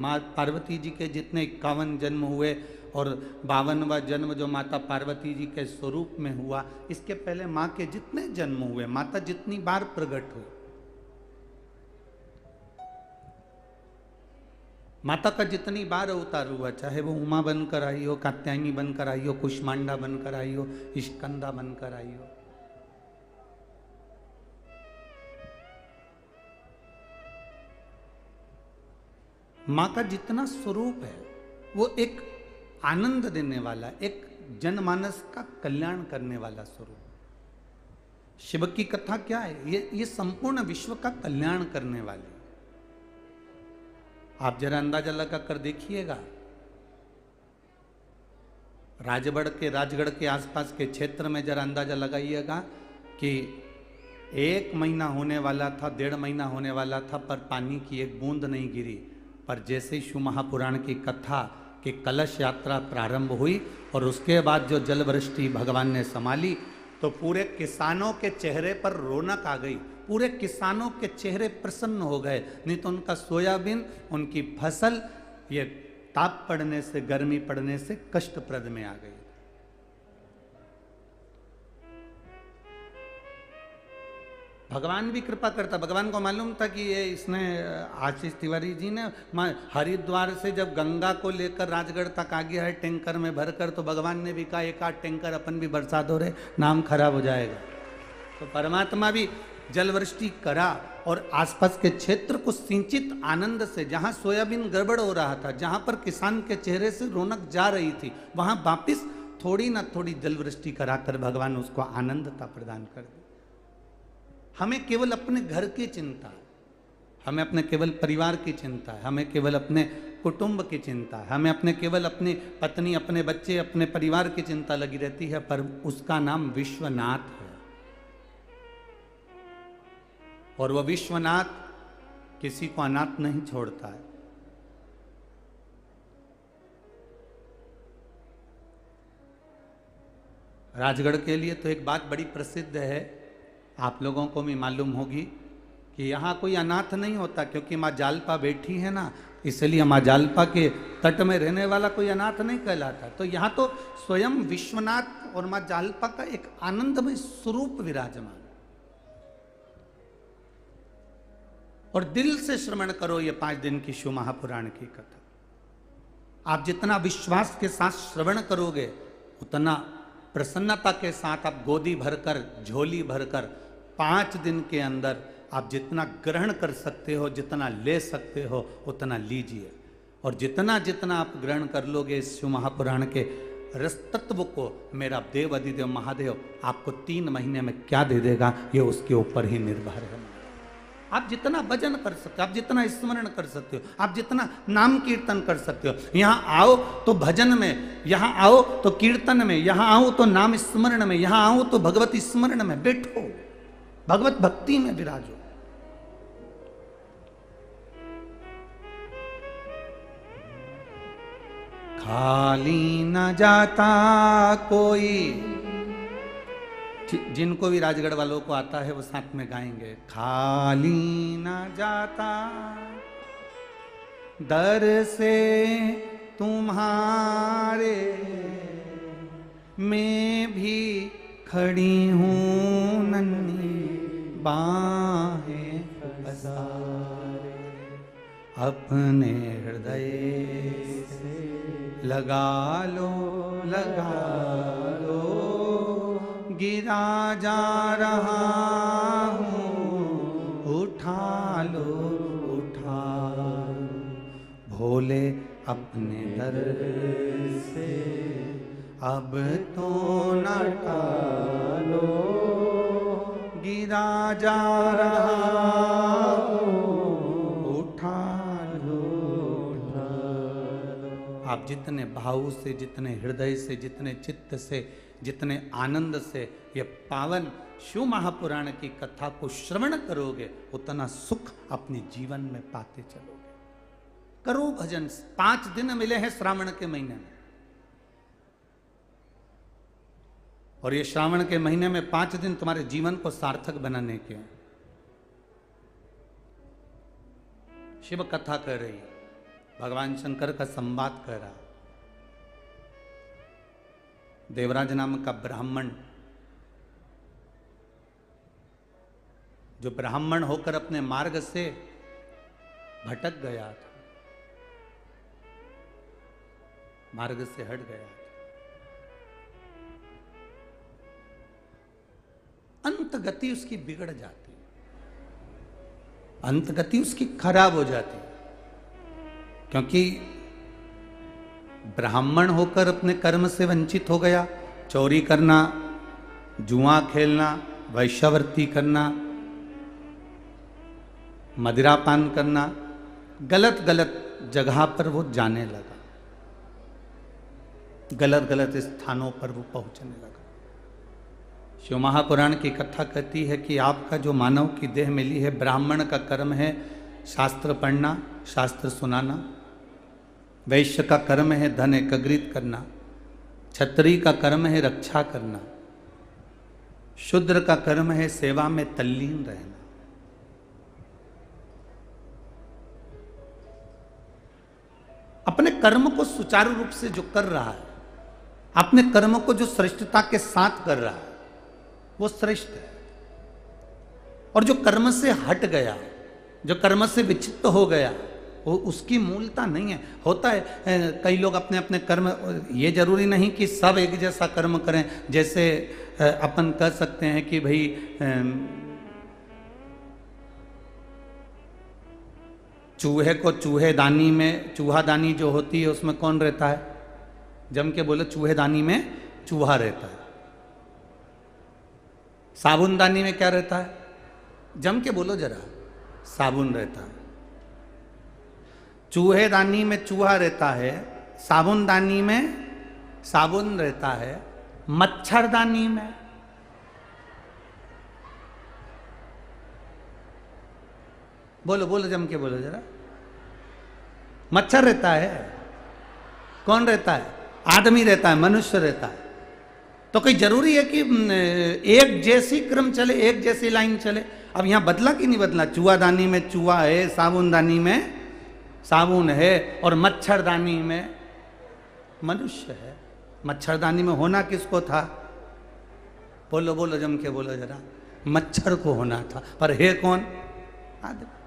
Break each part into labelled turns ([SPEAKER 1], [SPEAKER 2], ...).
[SPEAKER 1] माँ पार्वती जी के जितने 51 जन्म हुए और 52वां जन्म जो माता पार्वती जी के स्वरूप में हुआ, इसके पहले माँ के जितने जन्म हुए, माता जितनी बार प्रकट हुई, माता का जितनी बार अवतार हुआ, चाहे वो उमा बनकर आई हो, कात्यायनी बनकर आई हो, कुष्मांडा बनकर आई हो, स्कंदा बनकर आई हो, माँ का जितना स्वरूप है वो एक आनंद देने वाला, एक जनमानस का कल्याण करने वाला स्वरूप। शिव की कथा क्या है? ये संपूर्ण विश्व का कल्याण करने वाली। आप जरा अंदाजा लगा कर देखिएगा, राजगढ़ के आसपास के क्षेत्र में जरा अंदाजा लगाइएगा कि 1 महीना होने वाला था, 1.5 महीना होने वाला था, पर पानी की एक बूंद नहीं गिरी। पर जैसे ही शिव महापुराण की कथा कि कलश यात्रा प्रारंभ हुई और उसके बाद जो जलवृष्टि भगवान ने संभाली, तो पूरे किसानों के चेहरे पर रौनक आ गई, पूरे किसानों के चेहरे प्रसन्न हो गए। नहीं तो उनका सोयाबीन, उनकी फसल ये ताप पड़ने से, गर्मी पड़ने से कष्टप्रद में आ गई। भगवान भी कृपा करता। भगवान को मालूम था कि ये इसने आशीष तिवारी जी ने हरिद्वार से जब गंगा को लेकर राजगढ़ तक आ गया है टैंकर में भरकर, तो भगवान ने भी कहा 1-8 टैंकर अपन भी बरसा दो रे, नाम खराब हो जाएगा। तो परमात्मा भी जलवृष्टि करा और आसपास के क्षेत्र को सिंचित आनंद से, जहां सोयाबीन गड़बड़ हो रहा था, जहां पर किसान के चेहरे से रौनक जा रही थी, वहां वापिस थोड़ी ना थोड़ी जलवृष्टि कराकर भगवान उसको आनंदता प्रदान कर दी। हमें केवल अपने घर की चिंता है, हमें अपने केवल परिवार की चिंता है, हमें केवल अपने कुटुंब की चिंता है, हमें अपने केवल अपनी पत्नी, अपने बच्चे, अपने परिवार की चिंता लगी रहती है। पर उसका नाम विश्वनाथ है और वह विश्वनाथ किसी को अनाथ नहीं छोड़ता है। राजगढ़ के लिए तो एक बात बड़ी प्रसिद्ध है, आप लोगों को भी मालूम होगी कि यहाँ कोई अनाथ नहीं होता, क्योंकि माँ जालपा बैठी है ना, इसलिए माँ जालपा के तट में रहने वाला कोई अनाथ नहीं कहलाता। तो यहाँ तो स्वयं विश्वनाथ और माँ जालपा का एक आनंदमय स्वरूप विराजमान। और दिल से श्रवण करो ये 5 दिन की शिव महापुराण की कथा। आप जितना विश्वास के साथ श्रवण करोगे, उतना प्रसन्नता के साथ आप गोदी भरकर, झोली भरकर 5 दिन के अंदर आप जितना ग्रहण कर सकते हो, जितना ले सकते हो, उतना लीजिए। और जितना जितना आप ग्रहण कर लोगे इस शिव महापुराण के रस तत्व को, मेरा देव अधिदेव महादेव आपको 3 महीने में क्या दे देगा, ये उसके ऊपर ही निर्भर है। आप जितना भजन कर सकते हो, आप जितना स्मरण कर सकते हो, आप जितना नाम कीर्तन कर सकते हो, यहाँ आओ तो भजन में, यहाँ आओ तो कीर्तन में, यहाँ आओ तो नाम स्मरण में, यहाँ आओ तो भगवत स्मरण में बैठो, भगवत भक्ति में विराजो। खाली न जाता कोई, जिनको भी राजगढ़ वालों को आता है वो साथ में गाएंगे। खाली न जाता दर से तुम्हारे, मैं भी खड़ी हूँ नन्ही बाहें पसारे, अपने हृदय से लगा लो, लगा लो, गिरा जा रहा हूँ, उठा लो, उठा लो, भोले अपने दर से अब तो न टालो, गिरा जा रहा हूँ, उठा लो, उठा लो। आप जितने भाव से, जितने हृदय से, जितने चित्त से, जितने आनंद से ये पावन शिव महापुराण की कथा को श्रवण करोगे, उतना सुख अपने जीवन में पाते चलोगे। करो भजन। 5 दिन मिले हैं श्रावण के महीने में, और ये श्रावण के महीने में 5 दिन तुम्हारे जीवन को सार्थक बनाने के हैं। शिव कथा कर रही है। भगवान शंकर का संवाद कर रहा। देवराज नाम का ब्राह्मण, जो ब्राह्मण होकर अपने मार्ग से भटक गया था, मार्ग से हट गया था, अंत गति उसकी बिगड़ जाती, अंत गति उसकी खराब हो जाती, क्योंकि ब्राह्मण होकर अपने कर्म से वंचित हो गया। चोरी करना, जुआ खेलना, वैश्यावृत्ति करना, मदिरापान करना, गलत गलत जगह पर वो जाने लगा, गलत गलत स्थानों पर वो पहुंचने लगा। शिव महापुराण की कथा कहती है कि आपका जो मानव की देह मिली है, ब्राह्मण का कर्म है शास्त्र पढ़ना, शास्त्र सुनाना, वैश्य का कर्म है धन एकत्रित करना, क्षत्रिय का कर्म है रक्षा करना, शूद्र का कर्म है सेवा में तल्लीन रहना। अपने कर्म को सुचारू रूप से जो कर रहा है, अपने कर्म को जो श्रेष्ठता के साथ कर रहा है, वो श्रेष्ठ है। और जो कर्म से हट गया, जो कर्म से विचित्त हो गया, वो उसकी मूलता नहीं है। होता है कई लोग अपने अपने कर्म, ये जरूरी नहीं कि सब एक जैसा कर्म करें। जैसे अपन कह सकते हैं कि भाई चूहे को चूहेदानी में, चूहादानी जो होती है उसमें कौन रहता है? जम के बोलो, चूहेदानी में चूहा रहता है। साबुनदानी में क्या रहता है? जम के बोलो जरा, साबुन रहता है। चूहेदानी में चूहा रहता है, साबुनदानी में साबुन रहता है, मच्छरदानी में बोलो बोलो, जम के बोलो जरा, मच्छर रहता है। कौन रहता है? आदमी रहता है, मनुष्य रहता है। तो कोई जरूरी है कि एक जैसी क्रम चले, एक जैसी लाइन चले? अब यहां बदला कि नहीं बदला? चूहादानी में चूहा है, साबुनदानी में साबुन है, और मच्छरदानी में मनुष्य है। मच्छरदानी में होना किसको था? बोलो बोलो, जम के बोलो जरा, मच्छर को होना था, पर है कौन? आदमी।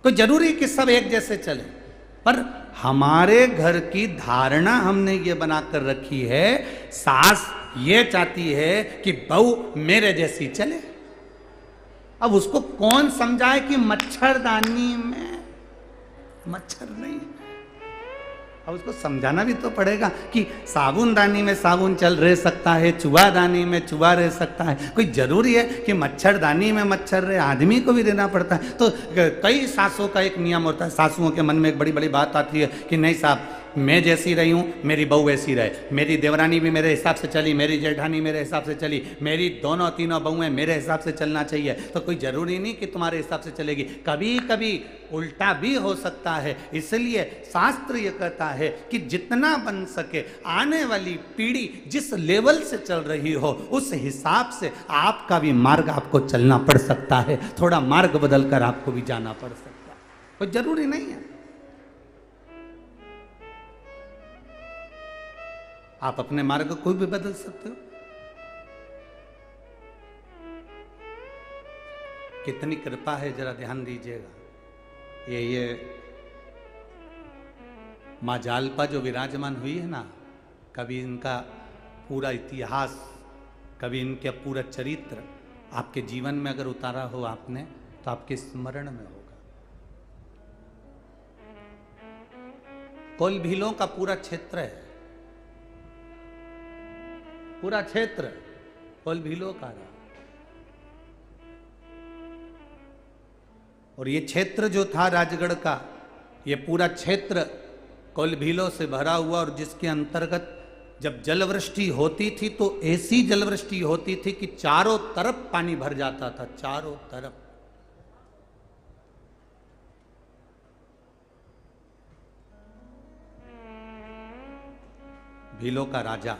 [SPEAKER 1] कोई जरूरी कि सब एक जैसे चले? पर हमारे घर की धारणा हमने ये बनाकर रखी है, सास ये चाहती है कि बहू मेरे जैसी चले। अब उसको कौन समझाए कि मच्छरदानी में मच्छर नहीं? अब उसको समझाना भी तो पड़ेगा कि साबुनदानी में साबुन चल रह सकता है, चूहादानी में चूहा रह सकता है। कोई जरूरी है कि मच्छरदानी में मच्छर रहे? आदमी को भी रहना पड़ता है। तो कई सासों का एक नियम होता है, सासुओं के मन में एक बड़ी बड़ी बात आती है कि नहीं साहब, मैं जैसी रही हूँ, मेरी बहू वैसी रहे, मेरी देवरानी भी मेरे हिसाब से चली, मेरी जेठानी मेरे हिसाब से चली, मेरी दोनों तीनों बहुएं मेरे हिसाब से चलना चाहिए। तो कोई जरूरी नहीं कि तुम्हारे हिसाब से चलेगी, कभी कभी उल्टा भी हो सकता है। इसलिए शास्त्र ये कहता है कि जितना बन सके आने वाली पीढ़ी जिस लेवल से चल रही हो, उस हिसाब से आपका भी मार्ग आपको चलना पड़ सकता है। थोड़ा मार्ग बदल कर आपको भी जाना पड़ सकता है, कोई जरूरी नहीं है। आप अपने मार्ग को भी बदल सकते हो। कितनी कृपा है, जरा ध्यान दीजिएगा। ये मां जालपा जो विराजमान हुई है ना, कभी इनका पूरा इतिहास, कभी इनका पूरा चरित्र आपके जीवन में अगर उतारा हो आपने, तो आपके स्मरण में होगा। कोलभीलों का पूरा क्षेत्र है, पूरा क्षेत्र कोलभीलों का रहा। और ये क्षेत्र जो था राजगढ़ का, ये पूरा क्षेत्र कोलभीलों से भरा हुआ, और जिसके अंतर्गत जब जलवृष्टि होती थी तो ऐसी जलवृष्टि होती थी कि चारों तरफ पानी भर जाता था, चारों तरफ। भीलों का राजा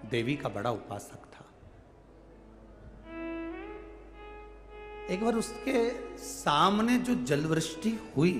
[SPEAKER 1] देवी का बड़ा उपासक था। एक बार उसके सामने जो जलवृष्टि हुई,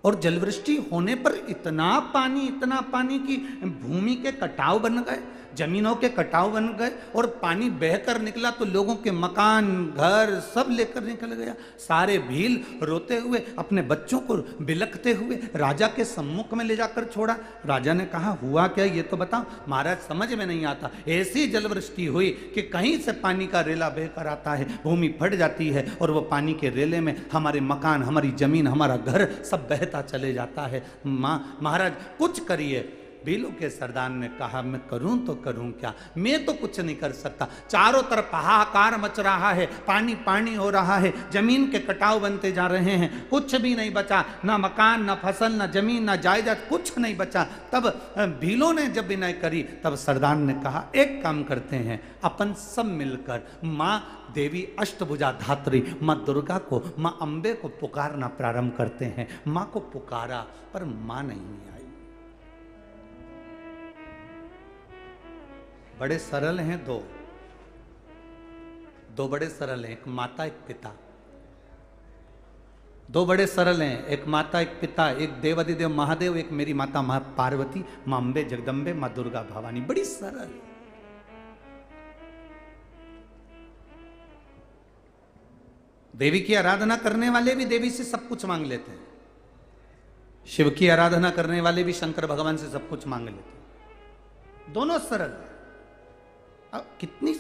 [SPEAKER 1] और जलवृष्टि होने पर इतना पानी कि भूमि के कटाव बन गए, जमीनों के कटाव बन गए, और पानी बहकर निकला तो लोगों के मकान घर सब लेकर निकल गया। सारे भील रोते हुए अपने बच्चों को बिलखते हुए राजा के सम्मुख में ले जाकर छोड़ा। राजा ने कहा हुआ क्या ये तो बताओ। महाराज समझ में नहीं आता, ऐसी जलवृष्टि हुई कि कहीं से पानी का रेला बहकर आता है, भूमि फट जाती है और वो पानी के रेले में हमारे मकान, हमारी जमीन, हमारा घर सब बहता चले जाता है। महाराज कुछ करिए। भीलों के सरदार ने कहा मैं करूं तो करूं क्या, मैं तो कुछ नहीं कर सकता। चारों तरफ हाहाकार मच रहा है, पानी पानी हो रहा है, जमीन के कटाव बनते जा रहे हैं, कुछ भी नहीं बचा, ना मकान, ना फसल, ना जमीन, ना जायदाद, कुछ नहीं बचा। तब भीलों ने जब विनय करी तब सरदार ने कहा एक काम करते हैं, अपन सब मिलकर माँ देवी अष्टभुजा धात्री माँ दुर्गा को, माँ अम्बे को पुकारना प्रारंभ करते हैं। माँ को पुकारा पर माँ नहीं आई। बड़े सरल हैं दो बड़े सरल हैं, एक माता एक पिता। दो बड़े सरल हैं, एक माता एक पिता, एक देवादिदेव महादेव, एक मेरी माता मां पार्वती, मां अम्बे जगदम्बे, मां दुर्गा भवानी। बड़ी सरल। देवी की आराधना करने वाले भी देवी से सब कुछ मांग लेते हैं, शिव की आराधना करने वाले भी शंकर भगवान से सब कुछ मांग लेते हैं। दोनों सरल। अब कितनी,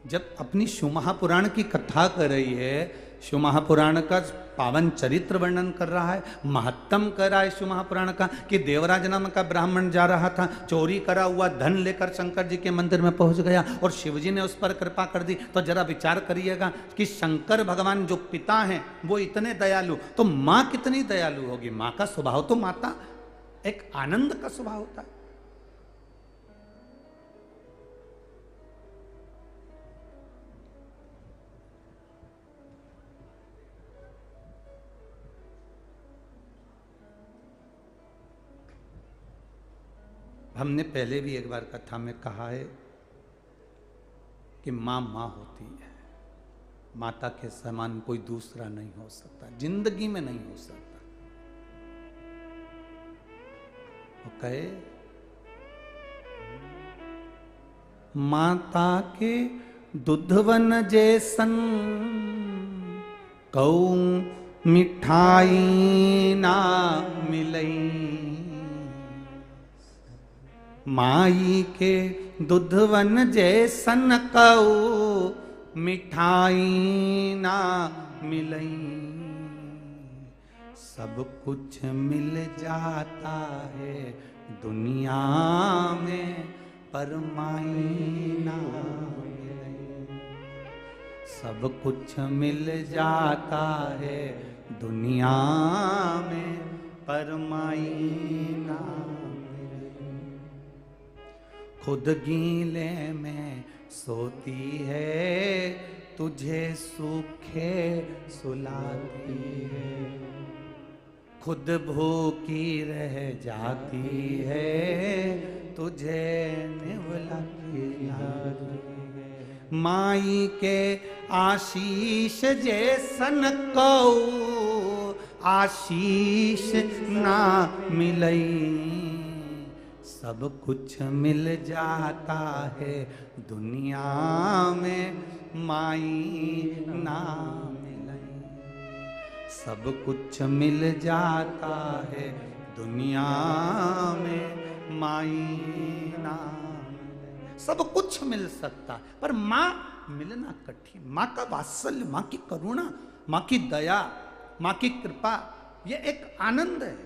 [SPEAKER 1] जब अपनी शिव महापुराण की कथा कर रही है, शिव महापुराण का पावन चरित्र वर्णन कर रहा है, महत्तम कर रहा है शिव महापुराण का, कि देवराज नाम का ब्राह्मण जा रहा था, चोरी करा हुआ धन लेकर शंकर जी के मंदिर में पहुंच गया और शिव जी ने उस पर कृपा कर दी। तो जरा विचार करिएगा कि शंकर भगवान जो पिता हैं वो इतने दयालु, तो माँ कितनी दयालु होगी। माँ का स्वभाव तो माता एक आनंद का स्वभाव होता है। हमने पहले भी एक बार कथा में कहा है कि माँ माँ होती है, माता के समान कोई दूसरा नहीं हो सकता, जिंदगी में नहीं हो सकता। वो कहे माता के दुधवन जैसन कऊ मिठाई ना मिलई, माई के दुधवन जैसन कऊ मिठाई ना मिलई, सब कुछ मिल जाता है दुनिया में पर माई ना मिलई, सब कुछ मिल जाता है दुनिया में पर माई ना। खुद गीले में सोती है, तुझे सूखे सुलाती है, खुद भूखी रह जाती है, तुझे निवला खिलाती है। माई के आशीष जैसन कऊ आशीष ना मिलई, सब कुछ मिल जाता है दुनिया में माई ना मिलई, सब कुछ मिल जाता है दुनिया में माई ना मिलई। सब कुछ मिल सकता पर माँ मिलना कठिन। माँ का वात्सल्य, माँ की करुणा, माँ की दया, माँ की कृपा, ये एक आनंद है।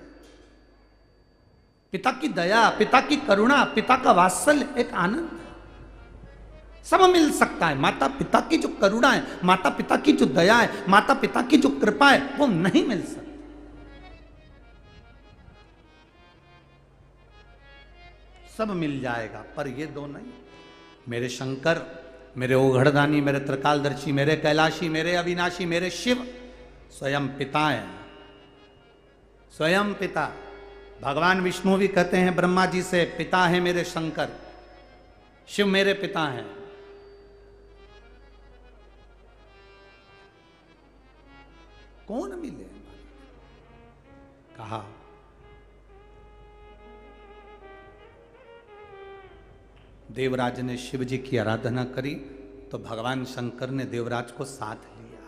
[SPEAKER 1] पिता की दया, पिता की करुणा, पिता का वात्सल्य एक आनंद है। सब मिल सकता है। माता पिता की जो करुणा है, माता पिता की जो दया है, माता पिता की जो कृपा है, वो नहीं मिल सकती। सब मिल जाएगा पर ये दो नहीं। मेरे शंकर, मेरे ओघड़दानी, मेरे त्रिकालदर्शी, मेरे कैलाशी, मेरे अविनाशी, मेरे शिव स्वयं पिता हैं, स्वयं पिता। भगवान विष्णु भी कहते हैं ब्रह्मा जी से, पिता है मेरे शंकर, शिव मेरे पिता हैं। कौन मिले? कहा, देवराज ने शिव जी की आराधना करी तो भगवान शंकर ने देवराज को साथ लिया।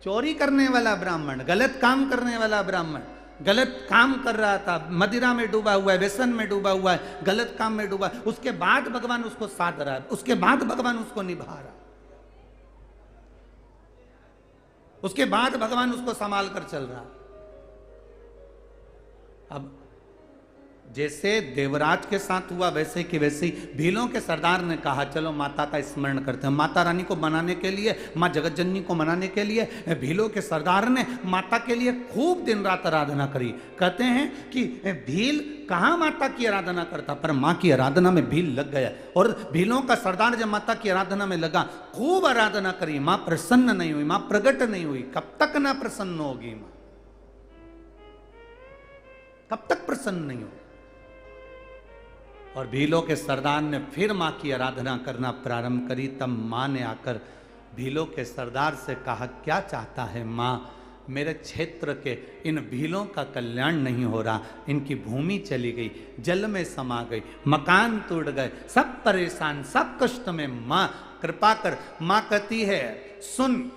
[SPEAKER 1] चोरी करने वाला ब्राह्मण, गलत काम करने वाला ब्राह्मण, गलत काम कर रहा था, मदिरा में डूबा हुआ है, व्यसन में डूबा हुआ है, गलत काम में डूबा, उसके बाद भगवान उसको साथ रहा है, उसके बाद भगवान उसको निभा रहा, उसके बाद भगवान उसको संभाल कर चल रहा। अब जैसे देवराज के साथ हुआ वैसे कि वैसे ही भीलों के सरदार ने कहा चलो माता का स्मरण करते हैं। माता रानी को मनाने के लिए, माँ जगतजननी को मनाने के लिए भीलों के सरदार ने माता के लिए खूब दिन रात आराधना करी। कहते हैं कि भील कहाँ माता की आराधना करता, पर माँ की आराधना में भील लग गया। और भीलों का सरदार जब माता की आराधना में लगा, खूब आराधना करी, माँ प्रसन्न नहीं हुई, माँ प्रकट नहीं हुई। कब तक ना प्रसन्न होगी माँ, कब तक प्रसन्न नहीं होगी। और भीलों के सरदार ने फिर माँ की आराधना करना प्रारंभ करी। तब माँ ने आकर भीलों के सरदार से कहा, क्या चाहता है माँ? मेरे क्षेत्र के इन भीलों का कल्याण नहीं हो रहा, इनकी भूमि चली गई, जल में समा गई, मकान टूट गए, सब परेशान, सब कष्ट में। माँ कृपा कर। माँ कहती है, सुन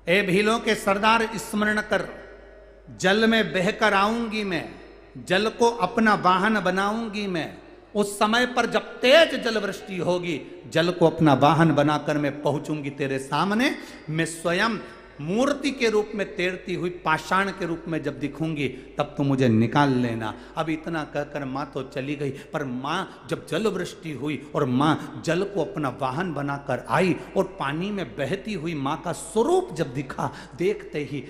[SPEAKER 1] ए भीलों के सरदार, स्मरण कर, जल में बहकर आऊंगी मैं, जल को अपना वाहन बनाऊंगी मैं। उस समय पर जब तेज जल वृष्टि होगी, जल को अपना वाहन बनाकर मैं पहुंचूंगी तेरे सामने। मैं स्वयं मूर्ति के रूप में तैरती हुई पाषाण के रूप में जब दिखूंगी, तब तू मुझे निकाल लेना। अब इतना कहकर माँ तो चली गई। पर माँ जब जल वृष्टि हुई और माँ जल को अपना वाहन बनाकर आई और पानी में बहती हुई माँ का स्वरूप जब दिखा, देखते ही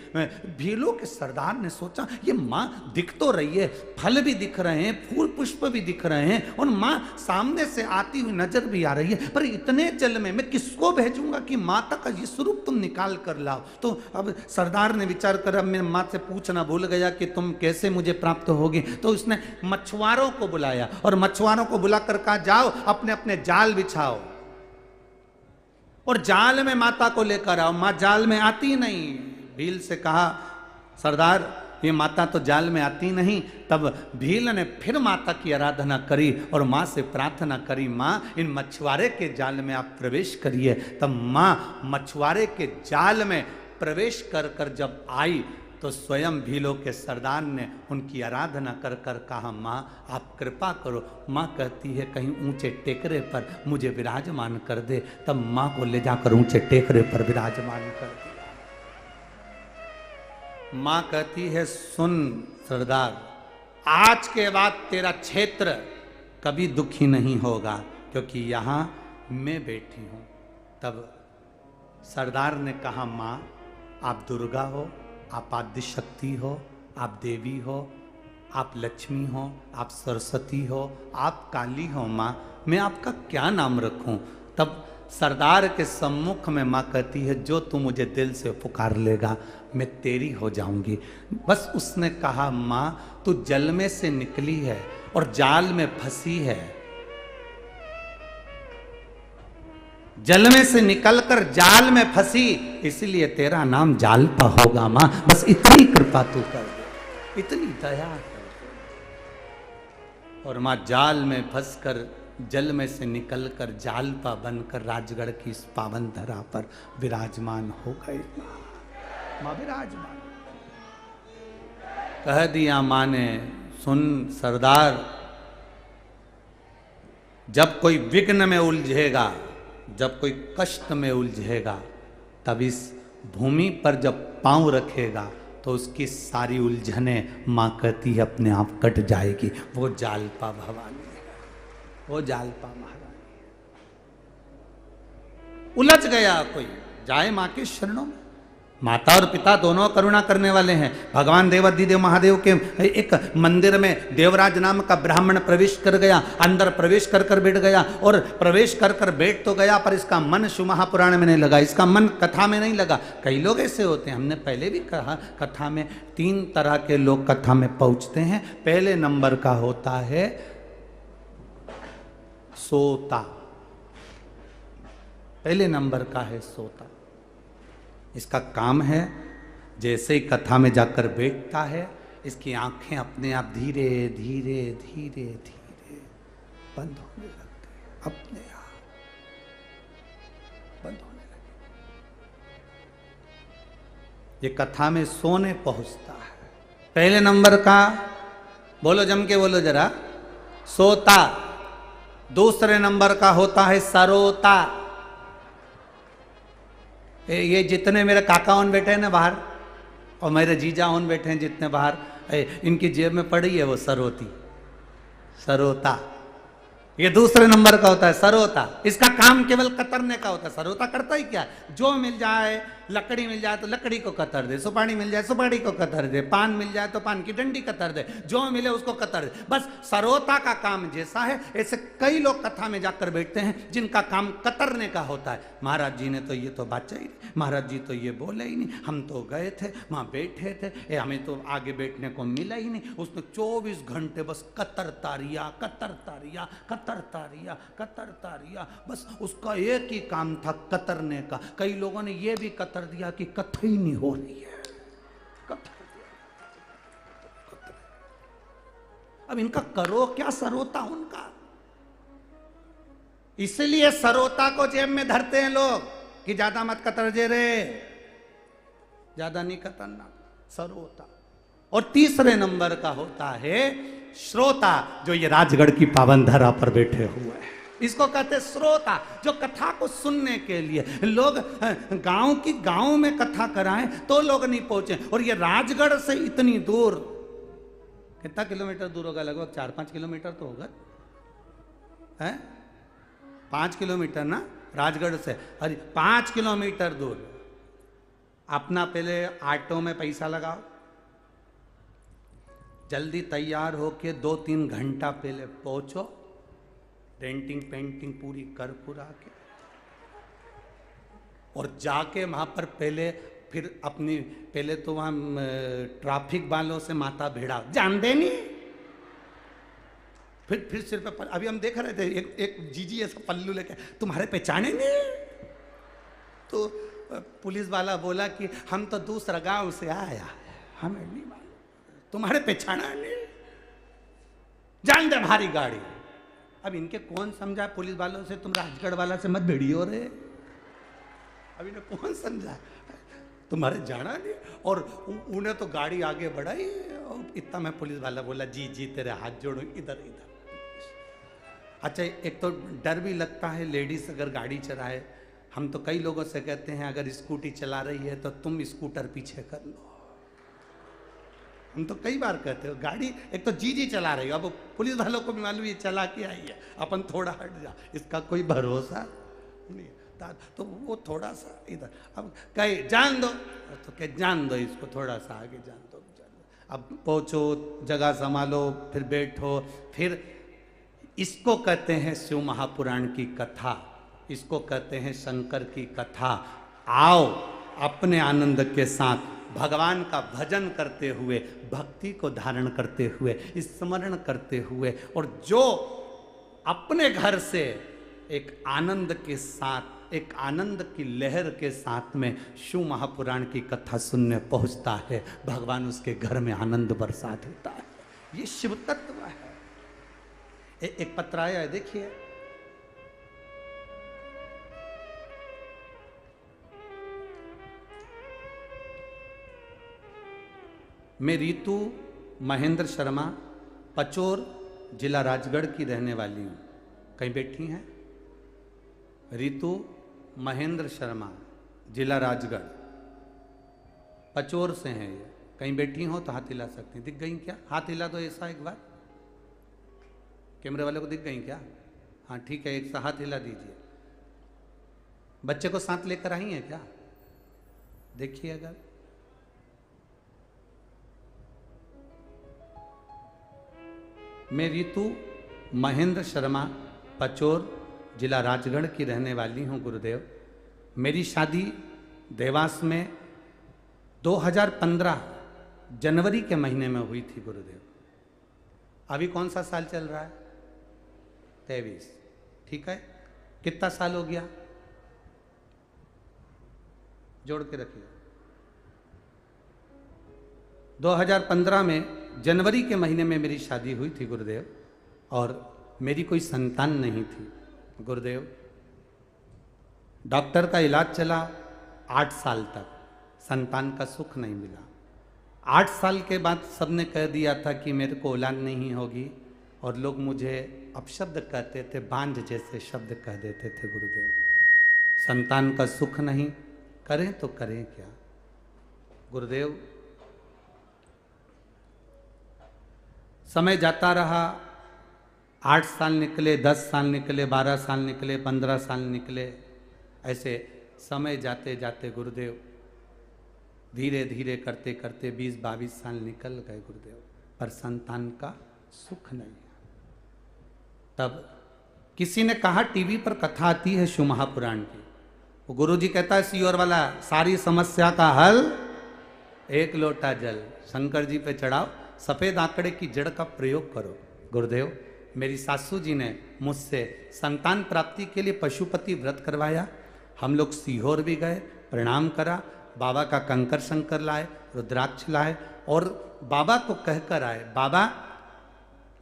[SPEAKER 1] भीलों के सरदार ने सोचा, ये माँ दिख तो रही है, फल भी दिख रहे हैं, फूल पुष्प भी दिख रहे हैं, और माँ सामने से आती हुई नजर भी आ रही है, पर इतने जल में मैं किसको भेजूंगा कि माता का ये स्वरूप तुम निकाल कर लाओ। तो अब सरदार ने विचार कर, अब मैं माँ से पूछना भूल गया कि तुम कैसे मुझे प्राप्त होगी। तो उसने मछुआरों को बुलाया और मछुआरों को बुलाकर कहा, जाओ अपने अपने जाल बिछाओ और जाल में माता को लेकर आओ। माँ जाल में आती नहीं। भील से कहा, सरदार ये माता तो जाल में आती नहीं। तब भील ने फिर माता की आराधना करी और माँ से प्रार्थना करी, माँ इन मछुआरे के जाल में आप प्रवेश करिए। तब माँ मछुआरे के जाल में प्रवेश कर कर जब आई तो स्वयं भीलों के सरदार ने उनकी आराधना कर कर कहा, माँ आप कृपा करो। माँ कहती है, कहीं ऊंचे टेकरे पर मुझे विराजमान कर दे। तब माँ को ले जाकर ऊंचे टेकरे पर विराजमान कर दिया। माँ कहती है, सुन सरदार, आज के बाद तेरा क्षेत्र कभी दुखी नहीं होगा, क्योंकि यहाँ मैं बैठी हूँ। तब सरदार ने कहा, माँ आप दुर्गा हो, आप आदि शक्ति हो, आप देवी हो, आप लक्ष्मी हो, आप सरस्वती हो, आप काली हो, माँ मैं आपका क्या नाम रखूं? तब सरदार के सम्मुख में माँ कहती है, जो तू मुझे दिल से पुकार लेगा मैं तेरी हो जाऊंगी। बस उसने कहा, माँ तू जल में से निकली है और जाल में फंसी है, जल में से निकलकर जाल में फंसी, इसलिए तेरा नाम जालपा होगा। माँ बस इतनी कृपा तू कर दे, इतनी दया कर दे। और माँ जाल में फंसकर जल में से निकलकर जालपा बनकर राजगढ़ की इस पावन धरा पर विराजमान हो गई। माँ विराजमान कह दिया माँ ने, सुन सरदार, जब कोई विघ्न में उलझेगा, जब कोई कष्ट में उलझेगा, तब इस भूमि पर जब पांव रखेगा तो उसकी सारी उलझने माँ कहती है अपने आप कट जाएगी। वो जालपा भवानी, वो जालपा महारानी। उलझ गया कोई, जाए माँ के शरणों में। माता और पिता दोनों करुणा करने वाले हैं। भगवान देवाधिदेव महादेव के एक मंदिर में देवराज नाम का ब्राह्मण प्रवेश कर गया, अंदर प्रवेश कर कर बैठ गया, और प्रवेश कर कर बैठ तो गया, पर इसका मन शिव महापुराण में नहीं लगा, इसका मन कथा में नहीं लगा। कई लोग ऐसे होते हैं, हमने पहले भी कहा, कथा में 3 तरह के लोग कथा में पहुंचते हैं। पहले नंबर का होता है सोता, पहले नंबर का है सोता। इसका काम है जैसे ही कथा में जाकर बैठता है, इसकी आंखें अपने आप धीरे धीरे धीरे धीरे बंद होने लगती हैं, अपने आप बंद होने लगी। ये कथा में सोने पहुंचता है। पहले नंबर का बोलो, जम के बोलो जरा, सोता। दूसरे नंबर का होता है सरोता। ये जितने मेरे काका उन बैठे हैं ना बाहर, और मेरे जीजा उन बैठे हैं जितने बाहर, इनकी जेब में पड़ी है वो सरोती, सरोता। ये दूसरे नंबर का होता है सरोता। इसका काम केवल कतरने का होता है। सरोता करता ही क्या, जो मिल जाए, लकड़ी मिल जाए तो लकड़ी को कतर दे, सुपारी मिल जाए सुपारी को कतर दे, पान मिल जाए तो पान की डंडी कतर दे, जो मिले उसको कतर दे। बस सरोता का काम जैसा है, ऐसे कई लोग कथा में जाकर बैठते हैं जिनका काम कतरने का होता है। महाराज जी ने तो ये तो बाचा ही नहीं, महाराज जी तो ये बोले ही नहीं, हम तो गए थे वहां बैठे थे, हमें तो आगे बैठने को मिला ही नहीं। उसने 24 घंटे बस कतरता रिया, कतरता रिया, कतरता रिया, कतरता रिया। बस उसका एक ही काम था कतरने का। कई लोगों ने ये भी कतर दिया कि कथा ही नहीं हो रही है, कतर दिया, कतर। अब इनका करो क्या, सरोता उनका। इसलिए सरोता को जेब में धरते हैं लोग कि ज्यादा मत कतर जे रे, ज्यादा नहीं कतरना, सरोता। और तीसरे नंबर का होता है श्रोता, जो ये राजगढ़ की पावन धरा पर बैठे हुए हैं। इसको कहते श्रोता, जो कथा को सुनने के लिए लोग गांव में कथा कराएं तो लोग नहीं पहुंचे। और ये राजगढ़ से इतनी दूर, कितना किलोमीटर दूर होगा, लगभग 4-5 किलोमीटर तो होगा, है 5 किलोमीटर ना राजगढ़ से। अरे 5 किलोमीटर दूर। अपना पहले ऑटो में पैसा लगाओ, जल्दी तैयार होके 2-3 घंटा पहले पहुंचो, डेंटिंग पेंटिंग पूरी कर पुरा के, और जाके वहां पर पहले फिर अपनी पहले तो वहां ट्रैफिक वालों से माथा भिड़ा, जान देनी। फिर सिर पे अभी हम देख रहे थे एक जीजी ऐसा पल्लू लेके, तुम्हारे पहचाने नहीं? तो पुलिस वाला बोला कि हम तो दूसरा गांव से आया, हमें नहीं मालूम, तुम्हारे पहचाना नहीं, जान दे भारी गाड़ी। अब इनके कौन समझा पुलिस वालों से, तुम राजगढ़ वाला से मत भिड़ियो रे। अब इन्हें कौन समझा, तुम्हारे जाना नहीं। और उन्हें तो गाड़ी आगे बढ़ाई, और इतना में पुलिस वाला बोला जी जी तेरे हाथ जोड़ो, इधर इधर। अच्छा, एक तो डर भी लगता है लेडीज अगर गाड़ी चलाए। हम तो कई लोगों से कहते हैं अगर स्कूटी चला रही है तो तुम स्कूटर पीछे कर लो। हम तो कई बार कहते हो, गाड़ी एक तो जी चला रही हो, अब पुलिस वालों को भी मालूम ये चला के आई है, अपन थोड़ा हट जा, इसका कोई भरोसा नहीं, तो वो थोड़ा सा इधर। अब कहे जान दो तो कहे जान दो, इसको थोड़ा सा आगे जान दो। अब पहुंचो, जगह संभालो, फिर बैठो। फिर इसको कहते हैं शिव महापुराण की कथा, इसको कहते हैं शंकर की कथा। आओ अपने आनंद के साथ भगवान का भजन करते हुए, भक्ति को धारण करते हुए, स्मरण करते हुए, और जो अपने घर से एक आनंद के साथ, एक आनंद की लहर के साथ में शिव महापुराण की कथा सुनने पहुंचता है, भगवान उसके घर में आनंद बरसा देता है। ये शिव तत्व है। एक पत्र आया है, देखिए। मैं रीतू महेंद्र शर्मा, पचोर जिला राजगढ़ की रहने वाली हूँ। कहीं बैठी हैं? रीतू महेंद्र शर्मा, जिला राजगढ़, पचोर से हैं ये। कहीं बैठी हो तो हाथ हिला सकती हैं। दिख गई क्या? हाथ हिला दो ऐसा एक बार, कैमरे वाले को दिख गई क्या? हाँ ठीक है, एक सा हाथ हिला दीजिए। बच्चे को साथ लेकर आई हैं क्या? देखिए अगर। मैं रीतू महेंद्र शर्मा, पचोर जिला राजगढ़ की रहने वाली हूँ गुरुदेव। मेरी शादी देवास में 2015 जनवरी के महीने में हुई थी गुरुदेव। अभी कौन सा साल चल रहा है? 23। ठीक है, कितना साल हो गया? जोड़ के रखिए। 2015 में जनवरी के महीने में मेरी शादी हुई थी गुरुदेव, और मेरी कोई संतान नहीं थी गुरुदेव। डॉक्टर का इलाज चला 8 साल तक, संतान का सुख नहीं मिला। 8 साल के बाद सबने कह दिया था कि मेरे को औलाद नहीं होगी, और लोग मुझे अपशब्द कहते थे, बांझ जैसे शब्द कह देते थे गुरुदेव। संतान का सुख नहीं, करें तो करें क्या गुरुदेव। समय जाता रहा, 8 साल निकले, 10 साल निकले, 12 साल निकले, 15 साल निकले। ऐसे समय जाते जाते गुरुदेव धीरे धीरे करते करते 20-22 साल निकल गए गुरुदेव, पर संतान का सुख नहीं। तब किसी ने कहा, टीवी पर कथा आती है शिव महापुराण की, वो गुरु जी कहता है सियोर वाला, सारी समस्या का हल 1 लोटा जल शंकर जी पे चढ़ाओ, सफेद आंकड़े की जड़ का प्रयोग करो। गुरुदेव, मेरी सासू जी ने मुझसे संतान प्राप्ति के लिए पशुपति व्रत करवाया। हम लोग सीहोर भी गए, प्रणाम करा, बाबा का कंकर शंकर लाए, रुद्राक्ष लाए, और बाबा को कहकर आए, बाबा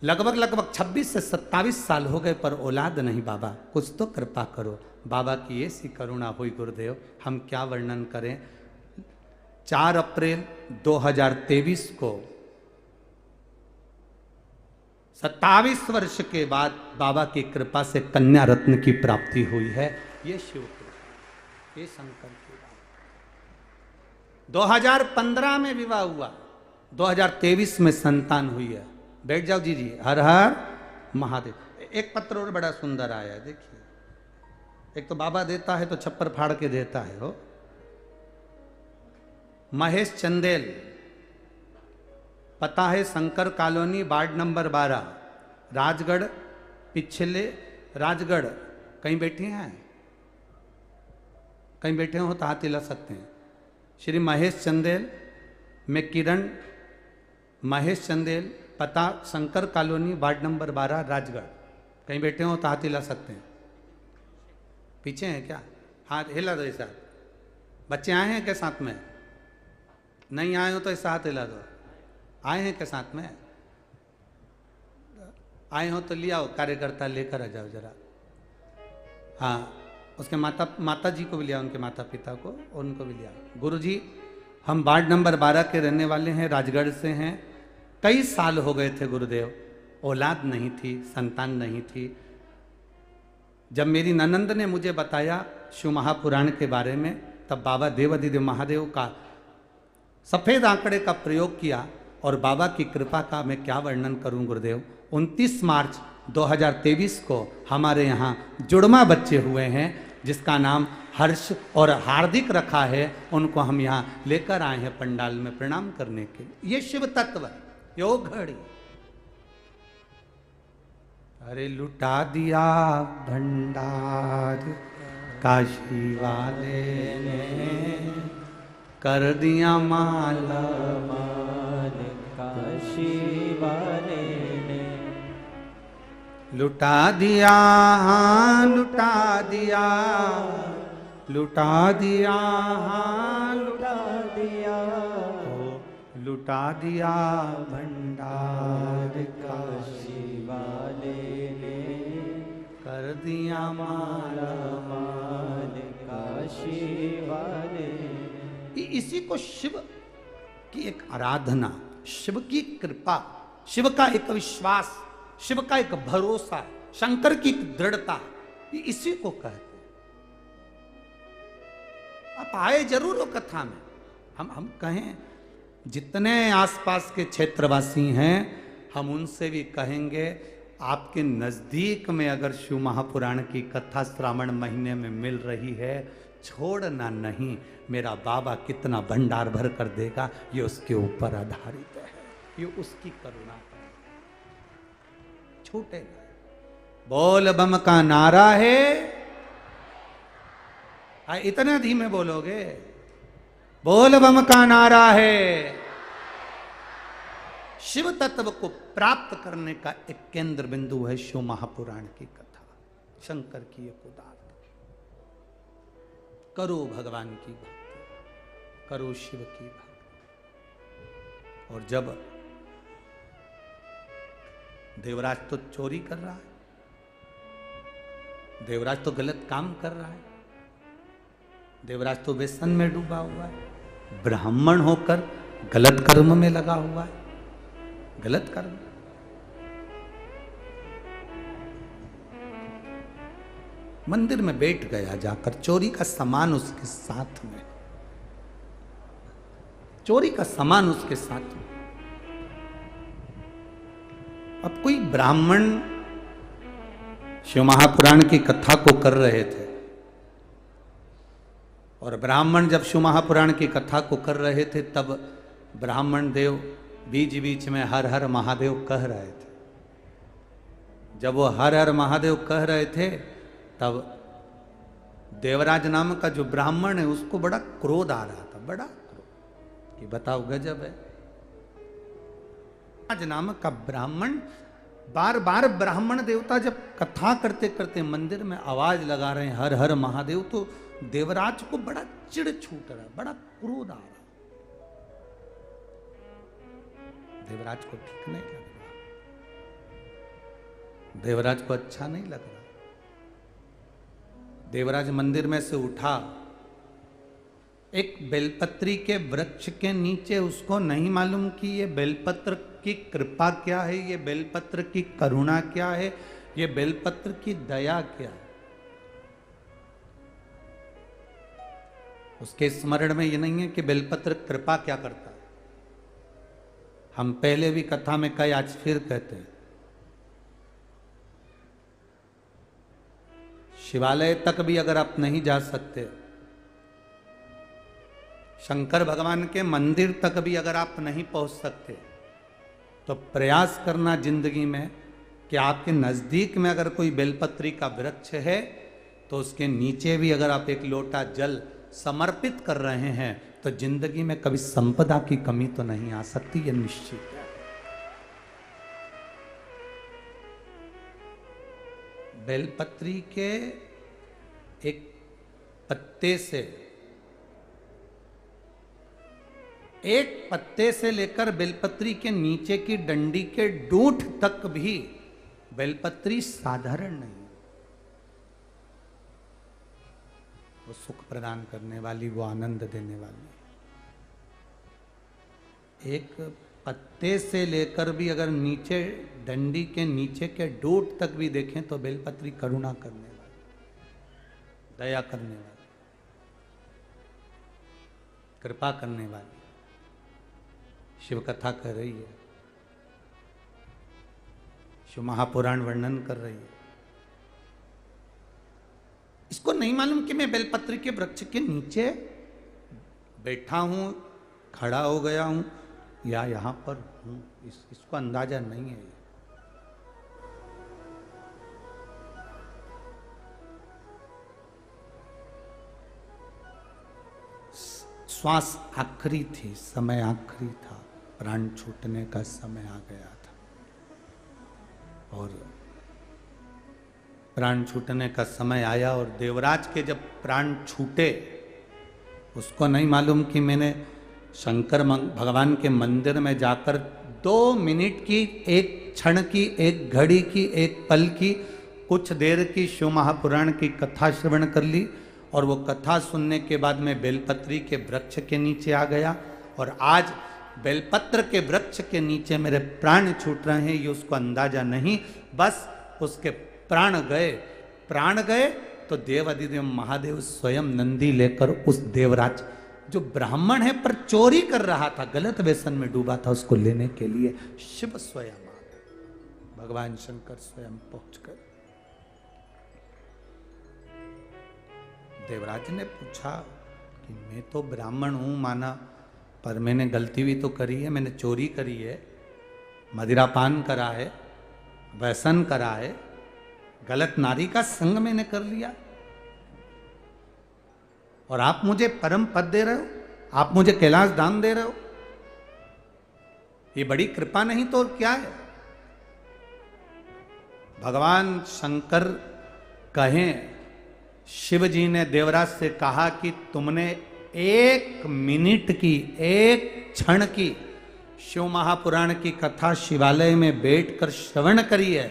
[SPEAKER 1] लगभग 26 से 27 साल हो गए पर औलाद नहीं, बाबा कुछ तो कृपा करो। बाबा की ऐसी करुणा हुई गुरुदेव, हम क्या वर्णन करें। 4 अप्रैल 2023 को 27 वर्ष के बाद बाबा की कृपा से कन्या रत्न की प्राप्ति हुई है। ये शिव कृपा, ये शंकर की बात। 2015 में विवाह हुआ, 2023 में संतान हुई है। बैठ जाओ जी, हर हर महादेव। एक पत्र और बड़ा सुंदर आया है, देखिए। एक तो बाबा देता है तो छप्पर फाड़ के देता है हो। महेश चंदेल, पता है Shankar colony, ward number 12, Rajgarh, पिछले राजगढ़। कहीं बैठे हैं, कहीं बैठे हो तो हाथ हिला सकते हैं। श्री महेश चंदेल, मैं किरण महेश चंदेल, पता Shankar colony, ward number 12, Rajgarh. कहीं बैठे हो तो हाथ हिला सकते हैं। पीछे हैं क्या? हाथ हिला दो ऐसा। बच्चे आए हैं क्या साथ में? नहीं आए हो तो ऐसा हाथ हिला दो। आए हैं क्या साथ में? आए हो तो लिया, कार्यकर्ता लेकर आ जाओ जरा। हाँ, उसके माता जी को भी लिया, उनके माता पिता को, उनको भी लिया। गुरु जी, हम वार्ड नंबर 12 के रहने वाले हैं, राजगढ़ से हैं। कई साल हो गए थे गुरुदेव, औलाद नहीं थी, संतान नहीं थी। जब मेरी ननंद ने मुझे बताया शिव महापुराण के बारे में, तब बाबा देवाधिदेव महादेव का सफेद आंकड़े का प्रयोग किया, और बाबा की कृपा का मैं क्या वर्णन करूं गुरुदेव। 29 मार्च 2023 को हमारे यहाँ जुड़वा बच्चे हुए हैं, जिसका नाम हर्ष और हार्दिक रखा है। उनको हम यहाँ लेकर आए हैं पंडाल में प्रणाम करने के। ये शिव तत्व, यो घड़ी। अरे लुटा दिया भंडार काशी वाले ने, कर दिया माला माल काशी वाले ने। लुटा दिया, हाँ लुटा दिया, लुटा दिया, हाँ लुटा दिया, लुटा दिया भंडार काशी वाले ने, कर दिया माला माल काशी वाले। इसी को शिव की एक आराधना, शिव की कृपा, शिव का एक विश्वास, शिव का एक भरोसा, शंकर की एक दृढ़ता, इसी को कहते हैं। आप आए जरूर हो कथा में। हम कहें, जितने आसपास के क्षेत्रवासी हैं, हम उनसे भी कहेंगे, आपके नजदीक में अगर शिव महापुराण की कथा श्रावण महीने में मिल रही है, छोड़ना नहीं। मेरा बाबा कितना भंडार भर कर देगा, ये उसके ऊपर आधारित है, ये उसकी करुणा है। छूटेगा। बोल बम का नारा है। इतने धीमे बोलोगे? बोल बम का नारा है। शिव तत्व को प्राप्त करने का एक केंद्र बिंदु है शिव महापुराण की कथा, शंकर की एक उदाहरण। करो भगवान की भक्ति, करो शिव की भक्ति, और जब देवराज तो चोरी कर रहा है, देवराज तो गलत काम कर रहा है, देवराज तो व्यसन में डूबा हुआ है, ब्राह्मण होकर गलत कर्म में लगा हुआ है, गलत कर्म। मंदिर में बैठ गया जाकर, चोरी का सामान उसके साथ में, चोरी का सामान उसके साथ में। अब कोई ब्राह्मण शिव महापुराण की कथा को कर रहे थे, और ब्राह्मण जब शिव महापुराण की कथा को कर रहे थे तब ब्राह्मण देव बीच बीच में हर हर महादेव कह रहे थे। जब वो हर हर महादेव कह रहे थे तब देवराज नाम का जो ब्राह्मण है उसको बड़ा क्रोध आ रहा था, बड़ा क्रोध कि बताओ गजब है। आज नाम का ब्राह्मण बार बार ब्राह्मण देवता जब कथा करते करते मंदिर में आवाज लगा रहे हैं हर हर महादेव, तो देवराज को बड़ा चिढ़ छूट रहा, बड़ा क्रोध आ रहा। देवराज को ठीक नहीं लग रहा, देवराज को अच्छा नहीं लग रहा। देवराज मंदिर में से उठा, एक बेलपत्री के वृक्ष के नीचे, उसको नहीं मालूम कि ये बेलपत्र की कृपा क्या है, ये बेलपत्र की करुणा क्या है, ये बेलपत्र की दया क्या है। उसके स्मरण में ये नहीं है कि बेलपत्र कृपा क्या करता है। हम पहले भी कथा में कहे, आज फिर कहते हैं, शिवालय तक भी अगर आप नहीं जा सकते, शंकर भगवान के मंदिर तक भी अगर आप नहीं पहुंच सकते, तो प्रयास करना जिंदगी में कि आपके नजदीक में अगर कोई बेलपत्री का वृक्ष है तो उसके नीचे भी अगर आप एक लोटा जल समर्पित कर रहे हैं तो जिंदगी में कभी संपदा की कमी तो नहीं आ सकती, यह निश्चित है। बेलपत्री के एक पत्ते से, एक पत्ते से लेकर बेलपत्री के नीचे की डंडी के डूंठ तक भी बेलपत्री साधारण नहीं, वो सुख प्रदान करने वाली, वो आनंद देने वाली। एक पत्ते से लेकर भी अगर नीचे डंडी के नीचे के डूंठ तक भी देखें तो बेलपत्री करुणा करने वाली, दया करने वाली, कृपा करने वाली शिव कथा कर रही है, शिव महापुराण वर्णन कर रही है। इसको नहीं मालूम कि मैं बेलपत्र के वृक्ष के नीचे बैठा हूं, खड़ा हो गया हूं या यहां पर हूं, इसको अंदाजा नहीं है। श्वास आखिरी थी, समय आखिरी था, प्राण छूटने का समय आ गया था, और प्राण छूटने का समय आया और देवराज के जब प्राण छूटे, उसको नहीं मालूम कि मैंने शंकर भगवान के मंदिर में जाकर 2 मिनट की, एक क्षण की, एक घड़ी की, एक पल की, कुछ देर की शिव महापुराण की कथा श्रवण कर ली, और वो कथा सुनने के बाद मैं बेलपत्री के वृक्ष के नीचे आ गया, और आज बेलपत्र के वृक्ष के नीचे मेरे प्राण छूट रहे हैं, ये उसको अंदाजा नहीं। बस उसके प्राण गए तो देव अधिदेव महादेव स्वयं नंदी लेकर उस देवराज जो ब्राह्मण है पर चोरी कर रहा था, गलत व्यसन में डूबा था, उसको लेने के लिए शिव स्वयं आ गए, भगवान शंकर स्वयं पहुंच गए। देवराज ने पूछा कि मैं तो ब्राह्मण हूं माना, पर मैंने गलती भी तो करी है, मैंने चोरी करी है, मदिरापान करा है, व्यसन करा है, गलत नारी का संग मैंने कर लिया, और आप मुझे परम पद दे रहे हो, आप मुझे कैलाश दान दे रहे हो, ये बड़ी कृपा नहीं तो क्या है। भगवान शंकर कहें, शिव जी ने देवराज से कहा कि तुमने 1 मिनट की, 1 क्षण की, शिव महापुराण की कथा शिवालय में बैठकर श्रवण करिए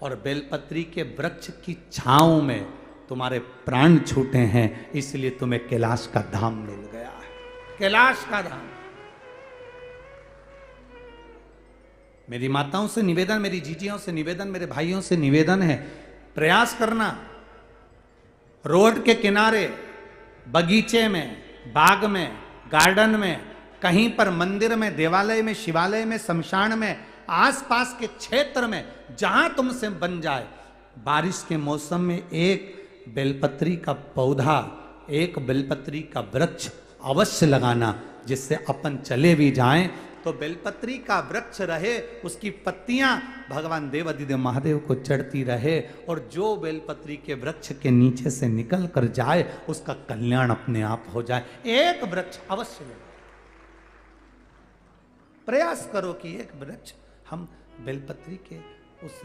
[SPEAKER 1] और बेलपत्री के वृक्ष की छांव में तुम्हारे प्राण छूटे हैं, इसलिए तुम्हें कैलाश का धाम मिल गया है। कैलाश का धाम। मेरी माताओं से निवेदन, मेरी जीजियों से निवेदन, मेरे भाइयों से निवेदन है, प्रयास करना रोड के किनारे, बगीचे में, बाग में, गार्डन में, कहीं पर मंदिर में, देवालय में, शिवालय में, शमशान में, आसपास के क्षेत्र में जहां तुमसे बन जाए, बारिश के मौसम में एक बेलपत्री का पौधा, एक बेलपत्री का वृक्ष अवश्य लगाना, जिससे अपन चले भी जाएं तो बेलपत्री का वृक्ष रहे, उसकी पत्तियां भगवान देवाधिदेव महादेव को चढ़ती रहे, और जो बेलपत्री के वृक्ष के नीचे से निकल कर जाए उसका कल्याण अपने आप हो जाए। एक वृक्ष अवश्य लगाओ, प्रयास करो कि एक वृक्ष हम बेलपत्री के उस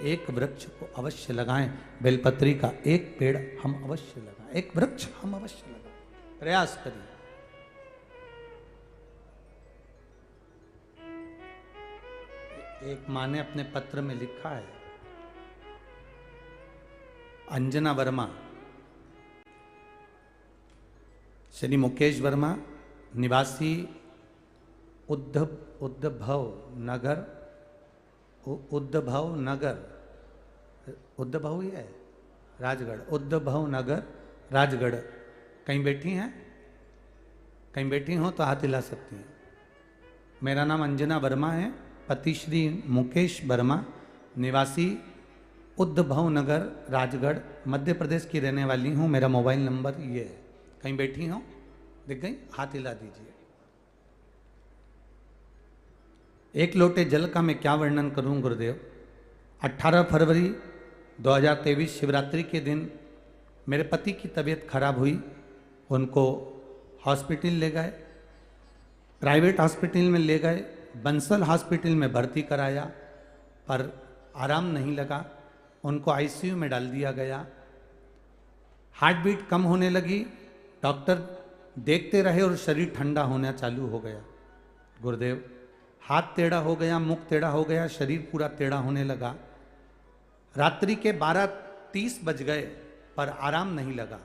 [SPEAKER 1] एक वृक्ष को अवश्य लगाएं, बेलपत्री का एक पेड़ हम अवश्य लगाएं, एक वृक्ष हम अवश्य लगाएं, प्रयास करिए। एक माँ ने अपने पत्र में लिखा है, अंजना वर्मा, श्री मुकेश वर्मा, निवासी उद्धव नगर, उद्धव ही है, राजगढ़, उद्धव नगर, राजगढ़। कहीं बैठी हैं? कहीं बैठी हो तो हाथ हिला सकती हैं। मेरा नाम अंजना वर्मा है, पति श्री मुकेश वर्मा, निवासी उद्धव नगर, राजगढ़, मध्य प्रदेश की रहने वाली हूँ। मेरा मोबाइल नंबर ये है। कहीं बैठी हो? दिख गई? हाथ हिला दीजिए। एक लोटे जल का मैं क्या वर्णन करूं गुरुदेव। 18 फरवरी 2023 शिवरात्रि के दिन मेरे पति की तबीयत खराब हुई, उनको हॉस्पिटल ले गए, प्राइवेट हॉस्पिटल में ले गए, बंसल हॉस्पिटल में भर्ती कराया, पर आराम नहीं लगा, उनको आईसीयू में डाल दिया गया। हार्ट बीट कम होने लगी, डॉक्टर देखते रहे और शरीर ठंडा होना चालू हो गया। गुरुदेव, हाथ टेढ़ा हो गया, मुख टेढ़ा हो गया, शरीर पूरा टेढ़ा होने लगा। रात्रि के 12:30 बज गए पर आराम नहीं लगा।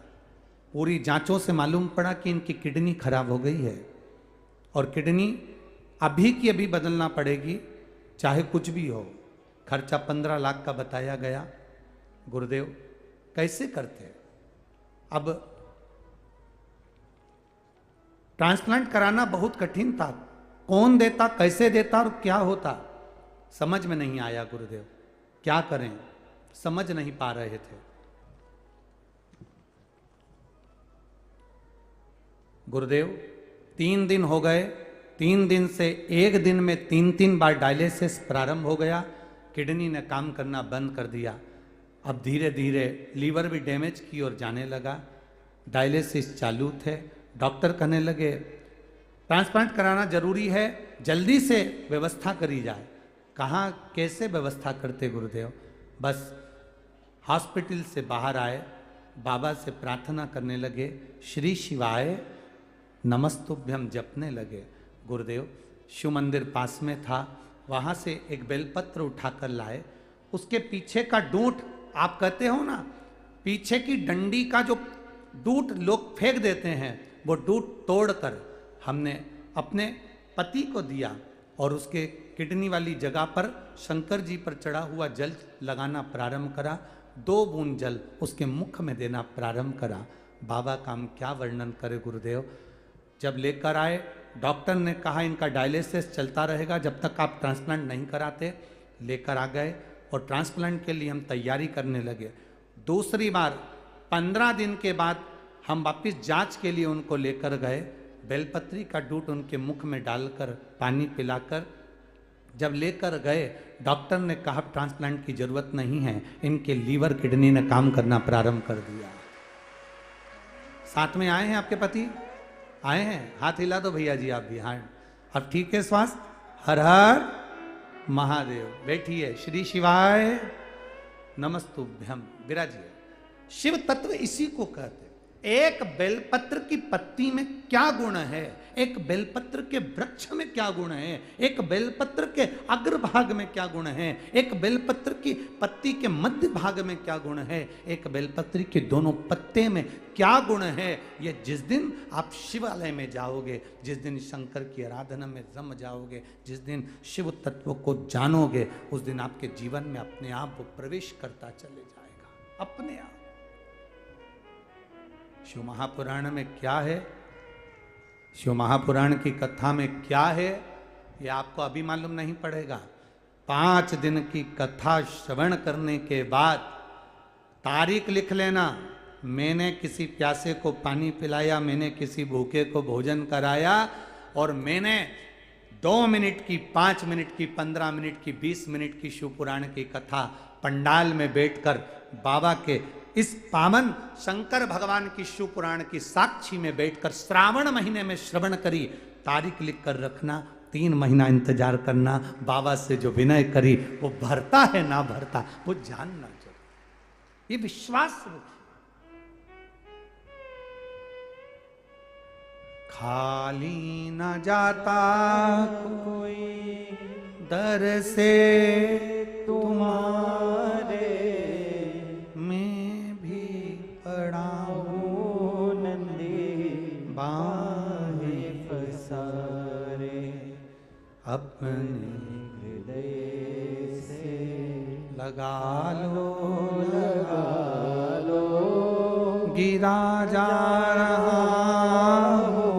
[SPEAKER 1] पूरी जांचों से मालूम पड़ा कि इनकी किडनी खराब हो गई है और किडनी अभी की अभी बदलना पड़ेगी, चाहे कुछ भी हो। खर्चा 15 लाख का बताया गया। गुरुदेव, कैसे करते? अब ट्रांसप्लांट कराना बहुत कठिन था। कौन देता, कैसे देता और क्या होता, समझ में नहीं आया। गुरुदेव, क्या करें, समझ नहीं पा रहे थे। गुरुदेव, 3 दिन हो गए, 3 दिन से एक दिन में 3 बार डायलिसिस प्रारंभ हो गया। किडनी ने काम करना बंद कर दिया। अब धीरे धीरे लीवर भी डैमेज की ओर जाने लगा। डायलिसिस चालू थे। डॉक्टर कहने लगे ट्रांसप्लांट कराना जरूरी है, जल्दी से व्यवस्था करी जाए। कहाँ कैसे व्यवस्था करते गुरुदेव? बस हॉस्पिटल से बाहर आए, बाबा से प्रार्थना करने लगे, श्री शिवाय नमस्तुभ्यम जपने लगे। गुरुदेव, शिव मंदिर पास में था, वहाँ से एक बेलपत्र उठाकर लाए। उसके पीछे का डूंट, आप कहते हो ना, पीछे की डंडी का जो डूंट लोग फेंक देते हैं, वो डूंट तोड़कर हमने अपने पति को दिया और उसके किडनी वाली जगह पर शंकर जी पर चढ़ा हुआ जल लगाना प्रारंभ करा। 2 बूंद जल उसके मुख में देना प्रारंभ करा। बाबा का हम क्या वर्णन करें गुरुदेव। जब लेकर आए, डॉक्टर ने कहा इनका डायलिसिस चलता रहेगा जब तक आप ट्रांसप्लांट नहीं कराते। लेकर आ गए और ट्रांसप्लांट के लिए हम तैयारी करने लगे। दूसरी बार 15 दिन के बाद हम वापिस जांच के लिए उनको लेकर गए। बेलपत्री का डूट उनके मुख में डालकर पानी पिलाकर जब लेकर गए, डॉक्टर ने कहा ट्रांसप्लांट की जरूरत नहीं है, इनके लीवर किडनी ने काम करना प्रारंभ कर दिया। साथ में आए हैं आपके पति? आए हैं? हाथ हिला दो भैया जी आप भी। हाँ, अब ठीक है स्वास्थ्य? हर हर महादेव। बैठिए। श्री शिवाय नमस्तुभ्यम। विराजिए। शिव तत्व इसी को कहते। एक बेलपत्र की पत्ती में क्या गुण है, एक बेलपत्र के वृक्ष में क्या गुण है, एक बेलपत्र के अग्रभाग में क्या गुण है, एक बेलपत्र की पत्ती के मध्य भाग में क्या गुण है, एक बेलपत्र के दोनों पत्ते में क्या गुण है। ये जिस दिन आप शिवालय में जाओगे, जिस दिन शंकर की आराधना में रम जाओगे, जिस दिन शिव तत्व को जानोगे, उस दिन आपके जीवन में अपने आप वो प्रवेश करता चले जाएगा, अपने आप। शिव महापुराण में क्या है, शिव महापुराण की कथा में क्या है, ये आपको अभी मालूम नहीं पड़ेगा। 5 दिन की कथा श्रवण करने के बाद तारीख लिख लेना, मैंने किसी प्यासे को पानी पिलाया, मैंने किसी भूखे को भोजन कराया, और मैंने 2 मिनट की, 5 मिनट की, 15 मिनट की, 20 मिनट की शिव पुराण की कथा पंडाल में बैठकर बाबा के इस पावन शंकर भगवान की शिव पुराण की साक्षी में बैठकर श्रावण महीने में श्रवण करी। तारीख लिख कर रखना, 3 महीना इंतजार करना, बाबा से जो विनय करी वो भरता है ना भरता वो जानना चाहिए, ये विश्वास रखिए। खाली न जाता कोई दर से तुम्हारे, मैं भी पड़ा हूँ नंदी बाहे पसारे, अपने हृदय से लगा लो गिरा जा रहा हो,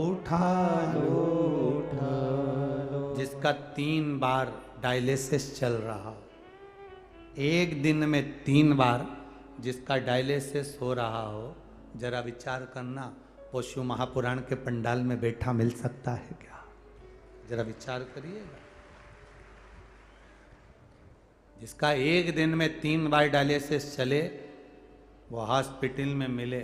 [SPEAKER 1] उठा लो। जिसका 3 बार डायलिसिस चल रहा हो, एक दिन में 3 बार जिसका डायलिसिस हो रहा हो, जरा विचार करना वो शिव महापुराण के पंडाल में बैठा मिल सकता है क्या? जरा विचार करिएगा। जिसका एक दिन में 3 बार डायलिसिस चले वो हॉस्पिटल में मिले,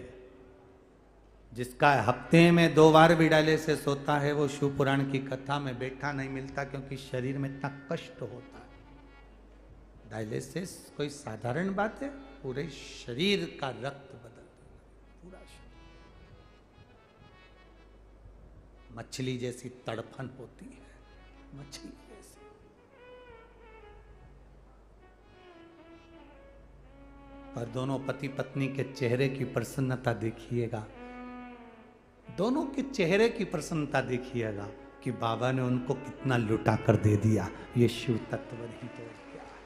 [SPEAKER 1] जिसका हफ्ते में 2 बार भी डायलिसिस होता है वो शिव पुराण की कथा में बैठा नहीं मिलता, क्योंकि शरीर में इतना कष्ट होता है। डायलिसिस कोई साधारण बात है, पूरे शरीर का रक्त बदल देना, पूरा शरीर। मछली जैसी तड़फन होती है, मछली जैसी। पर दोनों पति पत्नी के चेहरे की प्रसन्नता देखिएगा, दोनों के चेहरे की प्रसन्नता देखिएगा कि बाबा ने उनको कितना लुटा कर दे दिया। ये शिव तत्व ही तो क्या है,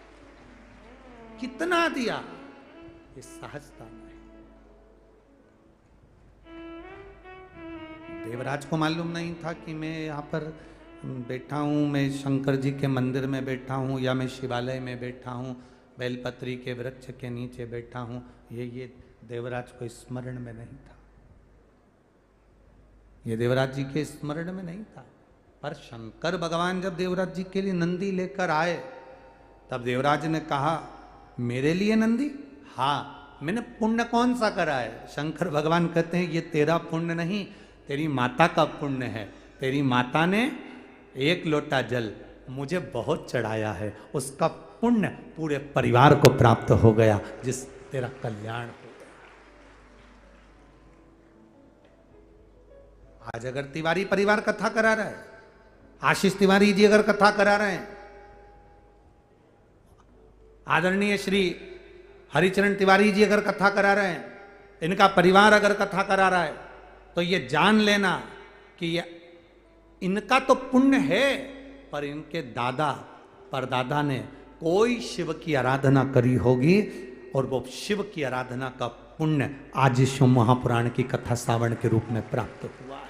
[SPEAKER 1] कितना दिया, ये सहजता नहीं। देवराज को मालूम नहीं था कि मैं यहाँ पर बैठा हूँ, मैं शंकर जी के मंदिर में बैठा हूँ, या मैं शिवालय में बैठा हूँ, बेलपत्री के वृक्ष के नीचे बैठा हूँ। ये देवराज को स्मरण में नहीं था, ये देवराज जी के स्मरण में नहीं था। पर शंकर भगवान जब देवराज जी के लिए नंदी लेकर आए, तब देवराज ने कहा, मेरे लिए नंदी? हाँ, मैंने पुण्य कौन सा करा है? शंकर भगवान कहते हैं, ये तेरा पुण्य नहीं, तेरी माता का पुण्य है। तेरी माता ने 1 लोटा जल मुझे बहुत चढ़ाया है, उसका पुण्य पूरे परिवार को प्राप्त हो गया, जिस तेरा कल्याण हो गया। आज अगर तिवारी परिवार कथा करा रहा है, आशीष तिवारी जी अगर कथा करा रहे हैं, आदरणीय श्री हरिचरण तिवारी जी अगर कथा करा रहे हैं, इनका परिवार अगर कथा करा रहा है, तो ये जान लेना कि ये इनका तो पुण्य है, पर इनके दादा परदादा ने कोई शिव की आराधना करी होगी, और वो शिव की आराधना का पुण्य आज शिव महापुराण की कथा श्रावण के रूप में प्राप्त हुआ है,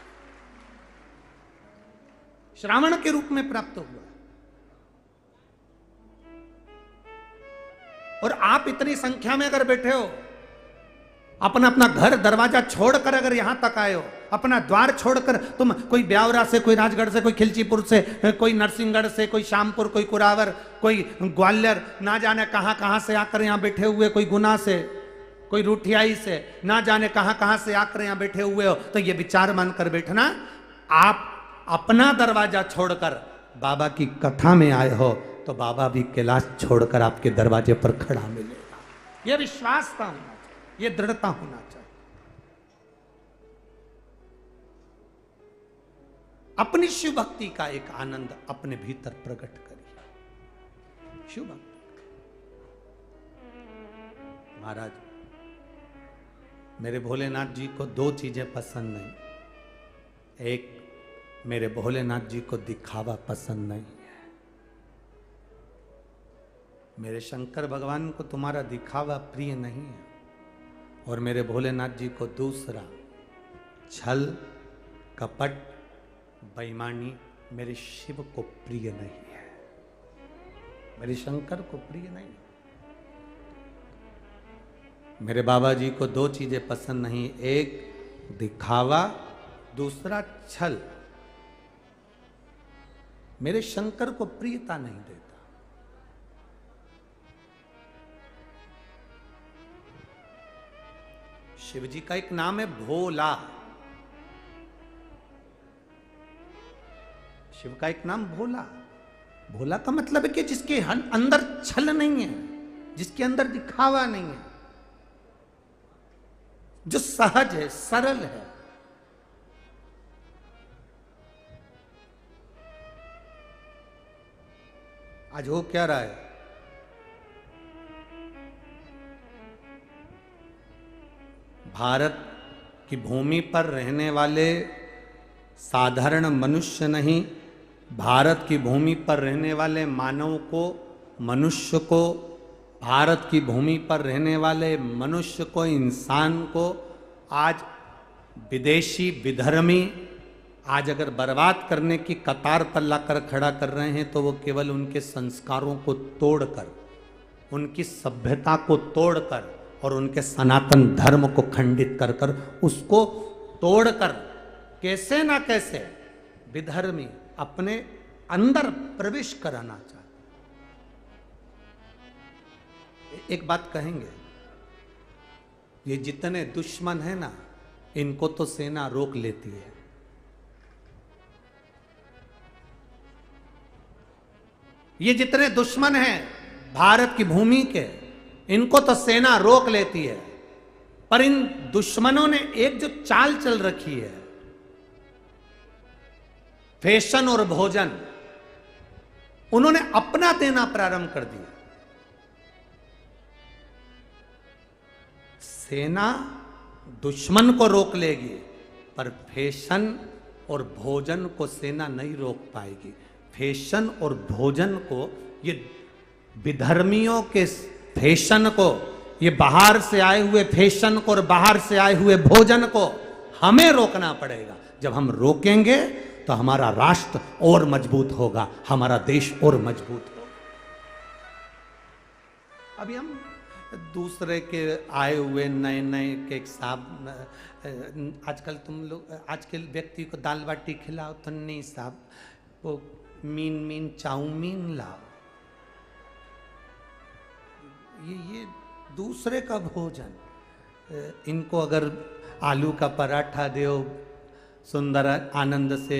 [SPEAKER 1] श्रावण के रूप में प्राप्त हुआ। और आप इतनी संख्या में अगर बैठे हो, अपना अपना घर दरवाजा छोड़कर अगर यहां तक आए हो, अपना द्वार छोड़कर तुम कोई ब्यावरा से, कोई राजगढ़ से, कोई खिलचीपुर से, कोई नरसिंहगढ़ से, कोई श्यामपुर, कोई कुरावर, कोई ग्वालियर, ना जाने कहां कहां से आकर यहां बैठे हुए, कोई गुना से, कोई रूठियाई से, ना जाने कहां कहां से आकर यहां बैठे हुए हो, तो ये विचार मानकर बैठना, आप अपना दरवाजा छोड़कर बाबा की कथा में आए हो, तो बाबा भी कैलाश छोड़कर आपके दरवाजे पर खड़ा मिलेगा। यह विश्वास का होना चाहिए, यह दृढ़ता होना चाहिए। अपनी शिव भक्ति का एक आनंद अपने भीतर प्रकट करिए। शिव भक्ति। महाराज, मेरे भोलेनाथ जी को दो चीजें पसंद नहीं। एक, मेरे भोलेनाथ जी को दिखावा पसंद नहीं है। मेरे शंकर भगवान को तुम्हारा दिखावा प्रिय नहीं है। और मेरे भोलेनाथ जी को दूसरा, छल, कपट, बेईमानी मेरे शिव को प्रिय नहीं है, मेरे शंकर को प्रिय नहीं है। मेरे बाबा जी को दो चीजें पसंद नहीं, एक दिखावा, दूसरा छल। मेरे शंकर को प्रियता नहीं देता। शिव जी का एक नाम है भोला। शिव का एक नाम भोला। भोला का मतलब है कि जिसके अंदर छल नहीं है, जिसके अंदर दिखावा नहीं है, जो सहज है, सरल है। आज हो क्या रहा है? भारत की भूमि पर रहने वाले साधारण मनुष्य नहीं, भारत की भूमि पर रहने वाले मानव को, मनुष्य को, भारत की भूमि पर रहने वाले मनुष्य को, इंसान को आज विदेशी विधर्मी आज अगर बर्बाद करने की कतार पर लाकर खड़ा कर रहे हैं तो वो केवल उनके संस्कारों को तोड़कर, उनकी सभ्यता को तोड़कर और उनके सनातन धर्म को खंडित कर कर, उसको तोड़कर कैसे ना कैसे विधर्मी अपने अंदर प्रवेश कराना चाहते। एक बात कहेंगे, ये जितने दुश्मन है ना, इनको तो सेना रोक लेती है। ये जितने दुश्मन हैं भारत की भूमि के, इनको तो सेना रोक लेती है। पर इन दुश्मनों ने एक जो चाल चल रखी है, फैशन और भोजन, उन्होंने अपना देना प्रारंभ कर दिया। सेना दुश्मन को रोक लेगी, पर फैशन और भोजन को सेना नहीं रोक पाएगी। फैशन और भोजन को, ये विधर्मियों के फैशन को, ये बाहर से आए हुए फैशन को और बाहर से आए हुए भोजन को हमें रोकना पड़ेगा। जब हम रोकेंगे तो हमारा राष्ट्र और मजबूत होगा, हमारा देश और मजबूत होगा। अभी हम दूसरे के आए हुए नए नए के साहब, आजकल तुम लोग, आज के व्यक्ति को दाल बाटी खिलाओ तो नहीं साहब, वो मीन चाउमीन लाओ। ये दूसरे का भोजन। इनको अगर आलू का पराठा दो सुंदर आनंद से,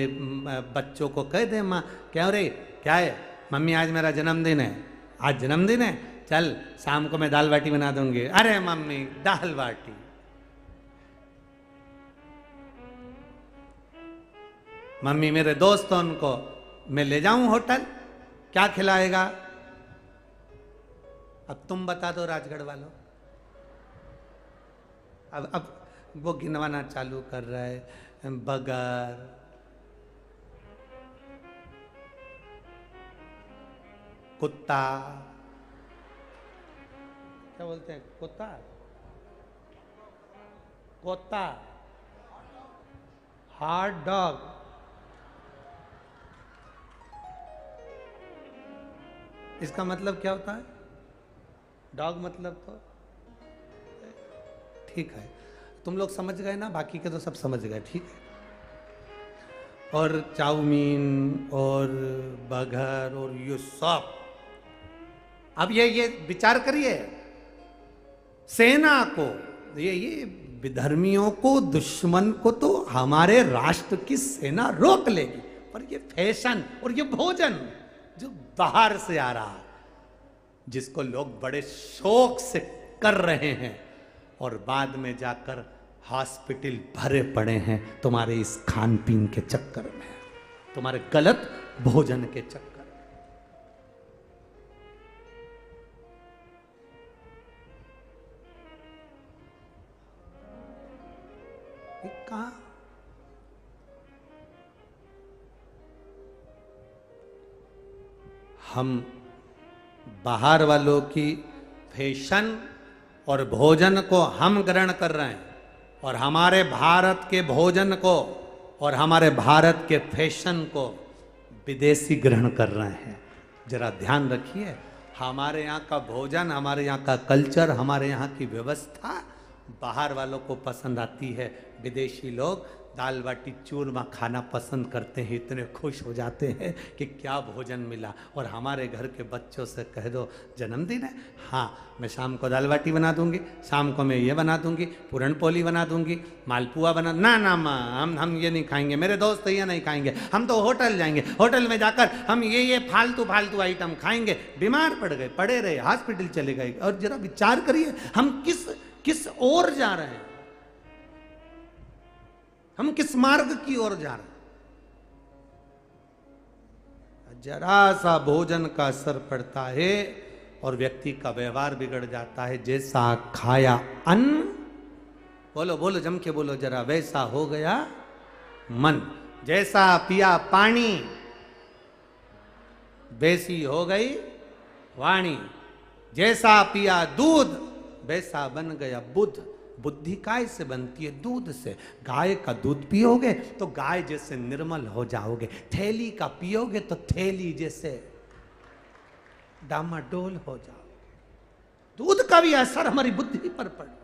[SPEAKER 1] बच्चों को कह दे, माँ क्या रे, क्या है मम्मी, आज मेरा जन्मदिन है, आज जन्मदिन है, चल शाम को मैं दाल बाटी बना दूंगी। अरे मम्मी दाल बाटी। मम्मी मेरे दोस्त हैं, उनको मैं ले जाऊं होटल, क्या खिलाएगा? अब तुम बता दो राजगढ़ वालों। अब वो गिनवाना चालू कर रहा है, बगर, कुत्ता, क्या बोलते हैं, कुत्ता, कोता, हॉट डॉग, इसका मतलब क्या होता है? डॉग मतलब तो ठीक है, तुम लोग समझ गए ना, बाकी के तो सब समझ गए, ठीक है। और चाउमीन और बर्गर और ये सब, अब ये विचार करिए, सेना को, ये विधर्मियों को, दुश्मन को तो हमारे राष्ट्र की सेना रोक लेगी, पर ये फैशन और ये भोजन जो बाहर से आ रहा है, जिसको लोग बड़े शौक से कर रहे हैं और बाद में जाकर हॉस्पिटल भरे पड़े हैं तुम्हारे इस खान पीन के चक्कर में। तुम्हारे गलत भोजन के चक्कर। कहा हम बाहर वालों की फैशन और भोजन को हम ग्रहण कर रहे हैं और हमारे भारत के भोजन को और हमारे भारत के फैशन को विदेशी ग्रहण कर रहे हैं। जरा ध्यान रखिए, हमारे यहाँ का भोजन, हमारे यहाँ का कल्चर, हमारे यहाँ की व्यवस्था बाहर वालों को पसंद आती है। विदेशी लोग दाल बाटी चूरमा खाना पसंद करते हैं, इतने खुश हो जाते हैं कि क्या भोजन मिला। और हमारे घर के बच्चों से कह दो जन्मदिन है, हाँ मैं शाम को दाल बाटी बना दूंगी, शाम को मैं ये बना दूंगी, पूरन पोली बना दूंगी, मालपुआ बना, ना ना माँ हम ये नहीं खाएंगे, मेरे दोस्त ये नहीं खाएंगे, हम तो होटल जाएंगे, होटल में जाकर हम ये फालतू फालतू आइटम खाएंगे। बीमार पड़ गए, पड़े रहे, हॉस्पिटल चले गए। और जरा विचार करिए हम किस ओर जा रहे हैं, हम किस मार्ग की ओर जा रहे हैं। जरा सा भोजन का असर पड़ता है और व्यक्ति का व्यवहार बिगड़ जाता है। जैसा खाया अन्न, बोलो बोलो जम के बोलो जरा, वैसा हो गया मन। जैसा पिया पानी, वैसी हो गई वाणी। जैसा पिया दूध, वैसा बन गया बुद्ध। बुद्धि काय से बनती है? दूध से। गाय का दूध पियोगे तो गाय जैसे निर्मल हो जाओगे, थैली का पियोगे तो थैली जैसे डामाडोल हो जाओगे। दूध का भी असर हमारी बुद्धि पर पड़ रहा है।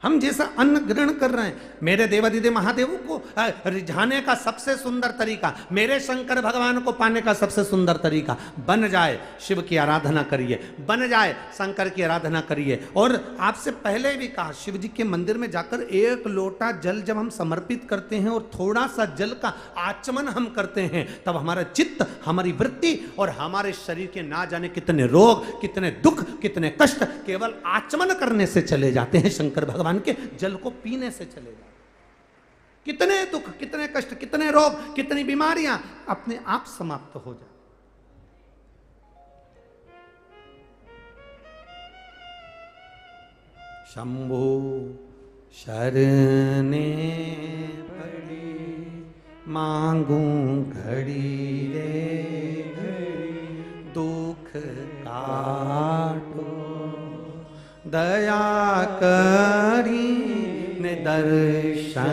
[SPEAKER 1] हम जैसा अन्न ग्रहण कर रहे हैं, मेरे देवादिदेव महादेव को रिझाने का सबसे सुंदर तरीका, मेरे शंकर भगवान को पाने का सबसे सुंदर तरीका, बन जाए शिव की आराधना करिए, बन जाए शंकर की आराधना करिए। और आपसे पहले भी कहा, शिव जी के मंदिर में जाकर एक लोटा जल जब हम समर्पित करते हैं और थोड़ा सा जल का आचमन हम करते हैं, तब हमारा चित्त, हमारी वृत्ति और हमारे शरीर के ना जाने कितने रोग, कितने दुख, कितने कष्ट केवल आचमन करने से चले जाते हैं। शंकर भगवान के जल को पीने से चले जाते। कितने दुख, कितने कष्ट, कितने रोग, कितनी बीमारियां अपने आप समाप्त हो जाती। शंभु शरणे पड़ी मांगू घड़ी रे घड़ी, दुख काटो दया करी ने दर्शन।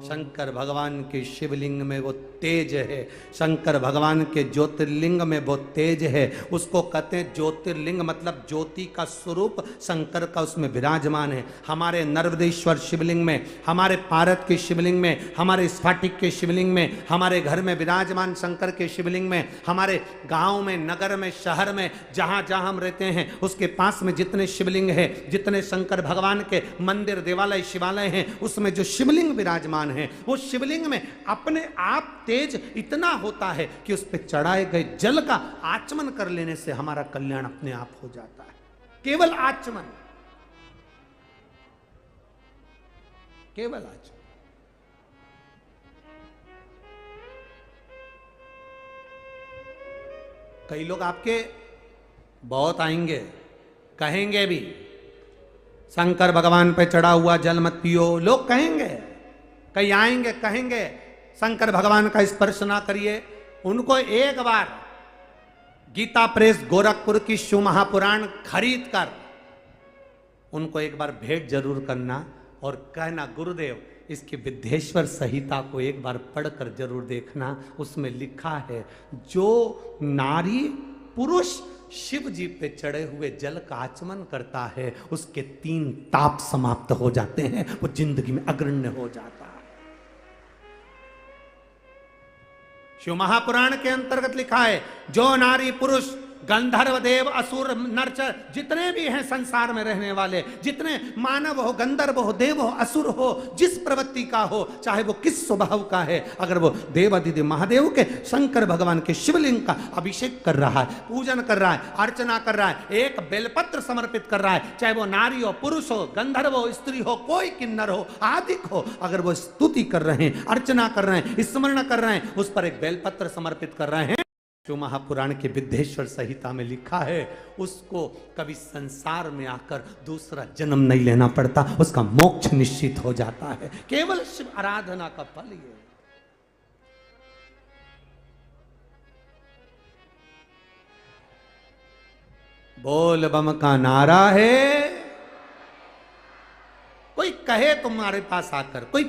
[SPEAKER 1] शंकर भगवान के शिवलिंग में वो तेज है, शंकर भगवान के ज्योतिर्लिंग में वो तेज है। उसको कहते हैं ज्योतिर्लिंग, मतलब ज्योति का स्वरूप शंकर का उसमें विराजमान है। हमारे नर्मदेश्वर शिवलिंग में, हमारे पारत के शिवलिंग में, हमारे स्फाटिक के शिवलिंग में, हमारे घर में विराजमान शंकर के शिवलिंग में, हमारे गांव में, नगर में, शहर में, जहां जहां हम रहते हैं उसके पास में जितने शिवलिंग है, जितने शंकर भगवान के मंदिर, देवालय, शिवालय हैं, उसमें जो शिवलिंग विराजमान है, वो शिवलिंग में अपने आप तेज इतना होता है कि उस पर चढ़ाए गए जल का आचमन कर लेने से हमारा कल्याण अपने आप हो जाता है। केवल आचमन, केवल आचमन। कई लोग आपके बहुत आएंगे, कहेंगे भी शंकर भगवान पे चढ़ा हुआ जल मत पियो, लोग कहेंगे। कई आएंगे कहेंगे शंकर भगवान का स्पर्श ना करिए। उनको एक बार गीता प्रेस गोरखपुर की शिव महापुराण खरीद कर उनको एक बार भेंट जरूर करना और कहना, गुरुदेव इसकी विद्येश्वर संहिता को एक बार पढ़कर जरूर देखना। उसमें लिखा है, जो नारी पुरुष शिव जी पे चढ़े हुए जल का आचमन करता है उसके 3 ताप समाप्त हो जाते हैं, वो जिंदगी में अग्रण्य हो जाता है। शिव महापुराण के अंतर्गत लिखा है, जो नारी पुरुष गंधर्व देव असुर नरचर जितने भी हैं संसार में रहने वाले, जितने मानव हो, गंधर्व हो, देव हो, असुर हो, जिस प्रवृत्ति का हो, चाहे वो किस स्वभाव का है, अगर वो देवादिदेव महादेव के शंकर भगवान के शिवलिंग का अभिषेक कर रहा है, पूजन कर रहा है, अर्चना कर रहा है, एक बेलपत्र समर्पित कर रहा है, चाहे वो नारी हो, पुरुष हो, गंधर्व हो, स्त्री हो, कोई किन्नर हो, आदिक हो, अगर वो स्तुति कर रहे हैं, अर्चना कर रहे हैं, स्मरण कर रहे हैं, उस पर एक बेलपत्र समर्पित कर रहे हैं, जो महापुराण के विद्धेश्वर संहिता में लिखा है, उसको कभी संसार में आकर दूसरा जन्म नहीं लेना पड़ता, उसका मोक्ष निश्चित हो जाता है। केवल शिव आराधना का फल ये। बोल बम का नारा है। कोई कहे तुम्हारे पास आकर, कोई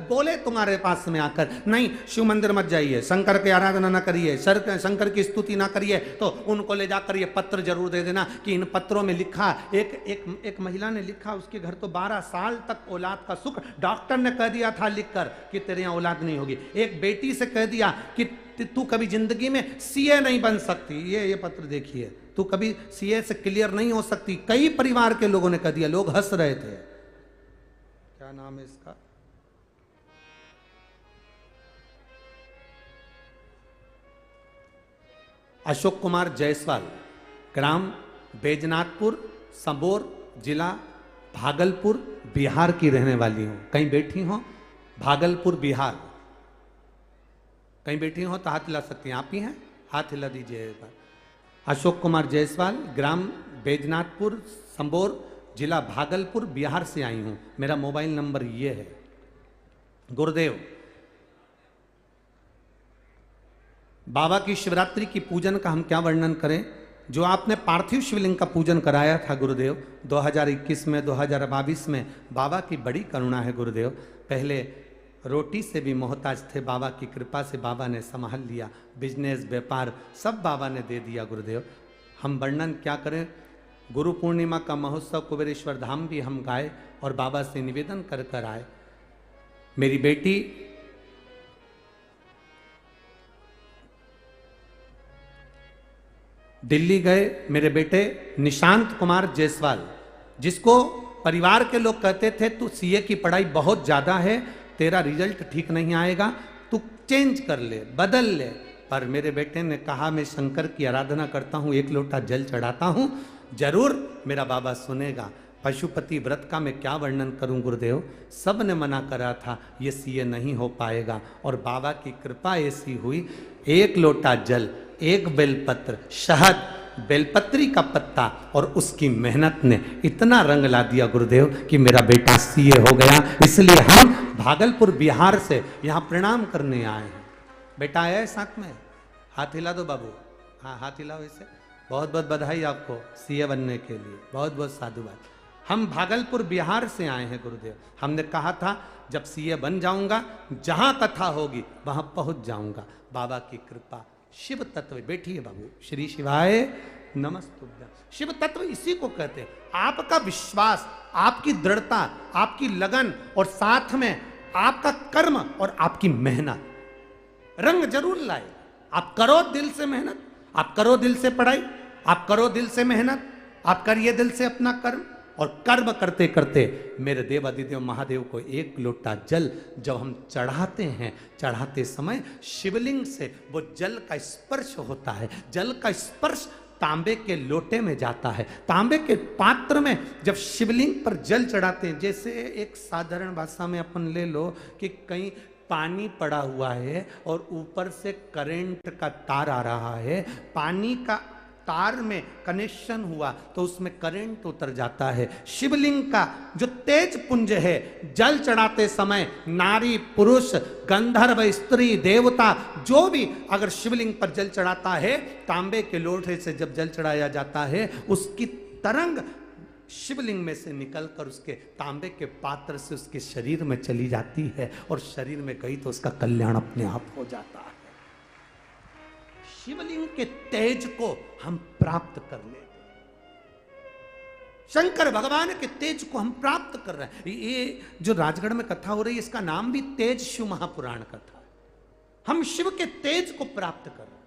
[SPEAKER 1] बोले तुम्हारे पास में आकर, नहीं शिव मंदिर मत जाइए, शंकर की आराधना ना करिए, शंकर की स्तुति ना करिए, तो उनको ले जाकर ये पत्र जरूर दे देना कि इन पत्रों में लिखा। एक महिला ने लिखा, उसके घर तो 12 साल तक औलाद का सुख, डॉक्टर ने कह दिया था लिखकर कि तेरे यहाँ औलाद नहीं होगी। एक बेटी से कह दिया कि तू कभी जिंदगी में सीए नहीं बन सकती, ये पत्र देखिए, तू कभी सीए से क्लियर नहीं हो सकती। कई परिवार के लोगों ने कह दिया, लोग हंस रहे थे। क्या नाम है इसका? अशोक कुमार जायसवाल, ग्राम बैजनाथपुर, संबोर, जिला भागलपुर, बिहार की रहने वाली हूं। कहीं बैठी हो भागलपुर बिहार, कहीं बैठी हो तो हाथ हिला सकती हैं। आप ही हैं, हाथ हिला दीजिए एक बार। अशोक कुमार जायसवाल, ग्राम बैजनाथपुर, संबोर, जिला भागलपुर, बिहार से आई हूं। मेरा मोबाइल नंबर ये है। गुरुदेव, बाबा की शिवरात्रि की पूजन का हम क्या वर्णन करें। जो आपने पार्थिव शिवलिंग का पूजन कराया था गुरुदेव 2021 में, 2022 में, बाबा की बड़ी करुणा है गुरुदेव। पहले रोटी से भी मोहताज थे, बाबा की कृपा से बाबा ने संभाल लिया, बिजनेस व्यापार सब बाबा ने दे दिया गुरुदेव। हम वर्णन क्या करें। गुरु पूर्णिमा का महोत्सव कुबेरेश्वर धाम भी हम गाए और बाबा से निवेदन कर कर आए। मेरी बेटी दिल्ली गए, मेरे बेटे निशांत कुमार जायसवाल, जिसको परिवार के लोग कहते थे तू सीए की पढ़ाई बहुत ज़्यादा है, तेरा रिजल्ट ठीक नहीं आएगा, तू चेंज कर ले, बदल ले। पर मेरे बेटे ने कहा मैं शंकर की आराधना करता हूँ, एक लोटा जल चढ़ाता हूँ, जरूर मेरा बाबा सुनेगा। पशुपति व्रत का मैं क्या वर्णन करूं गुरुदेव, सब ने मना करा था ये सीए नहीं हो पाएगा, और बाबा की कृपा ऐसी हुई, एक लोटा जल, एक बेलपत्र, शहद, बेलपत्री का पत्ता और उसकी मेहनत ने इतना रंग ला दिया गुरुदेव कि मेरा बेटा सीए हो गया। इसलिए हम भागलपुर बिहार से यहाँ प्रणाम करने आए हैं। बेटा आया है साथ में, हाथ हिला दो बाबू, हाँ हाथ हिलाओ इसे। बहुत बहुत बधाई आपको सीए बनने के लिए, बहुत बहुत साधुवाद। हम भागलपुर बिहार से आए हैं गुरुदेव। हमने कहा था जब सीए बन जाऊंगा, जहां कथा होगी वहां पहुंच जाऊंगा। बाबा की कृपा, शिव तत्व, बैठिए बाबू, श्री शिवाय नमस्तुभ्यं। शिव तत्व इसी को कहते हैं। आपका विश्वास, आपकी दृढ़ता, आपकी लगन और साथ में आपका कर्म और आपकी मेहनत रंग जरूर लाए। आप करो दिल से मेहनत, आप करो दिल से पढ़ाई, आप करो दिल से मेहनत, आप करिए दिल से अपना कर्म, और कर्म करते करते मेरे देवादिदेव महादेव को एक लोटा जल जब हम चढ़ाते हैं, चढ़ाते समय शिवलिंग से वो जल का स्पर्श होता है। जल का स्पर्श तांबे के लोटे में जाता है, तांबे के पात्र में जब शिवलिंग पर जल चढ़ाते हैं। जैसे एक साधारण भाषा में अपन ले लो कि कहीं पानी पड़ा हुआ है और ऊपर से करंट का तार आ रहा है, पानी का तार में कनेक्शन हुआ तो उसमें करंट उतर जाता है। शिवलिंग का जो तेज पुंज है, जल चढ़ाते समय नारी पुरुष गंधर्व स्त्री देवता जो भी अगर शिवलिंग पर जल चढ़ाता है, तांबे के लोटे से जब जल चढ़ाया जाता है, उसकी तरंग शिवलिंग में से निकलकर उसके तांबे के पात्र से उसके शरीर में चली जाती है, और शरीर में गई तो उसका कल्याण अपने आप हो जाता है। शिवलिंग के तेज को हम प्राप्त कर लेते हैं, शंकर भगवान के तेज को हम प्राप्त कर रहे हैं। ये जो राजगढ़ में कथा हो रही है, इसका नाम भी तेज शिव महापुराण कथा है। हम शिव के तेज को प्राप्त कर रहे हैं।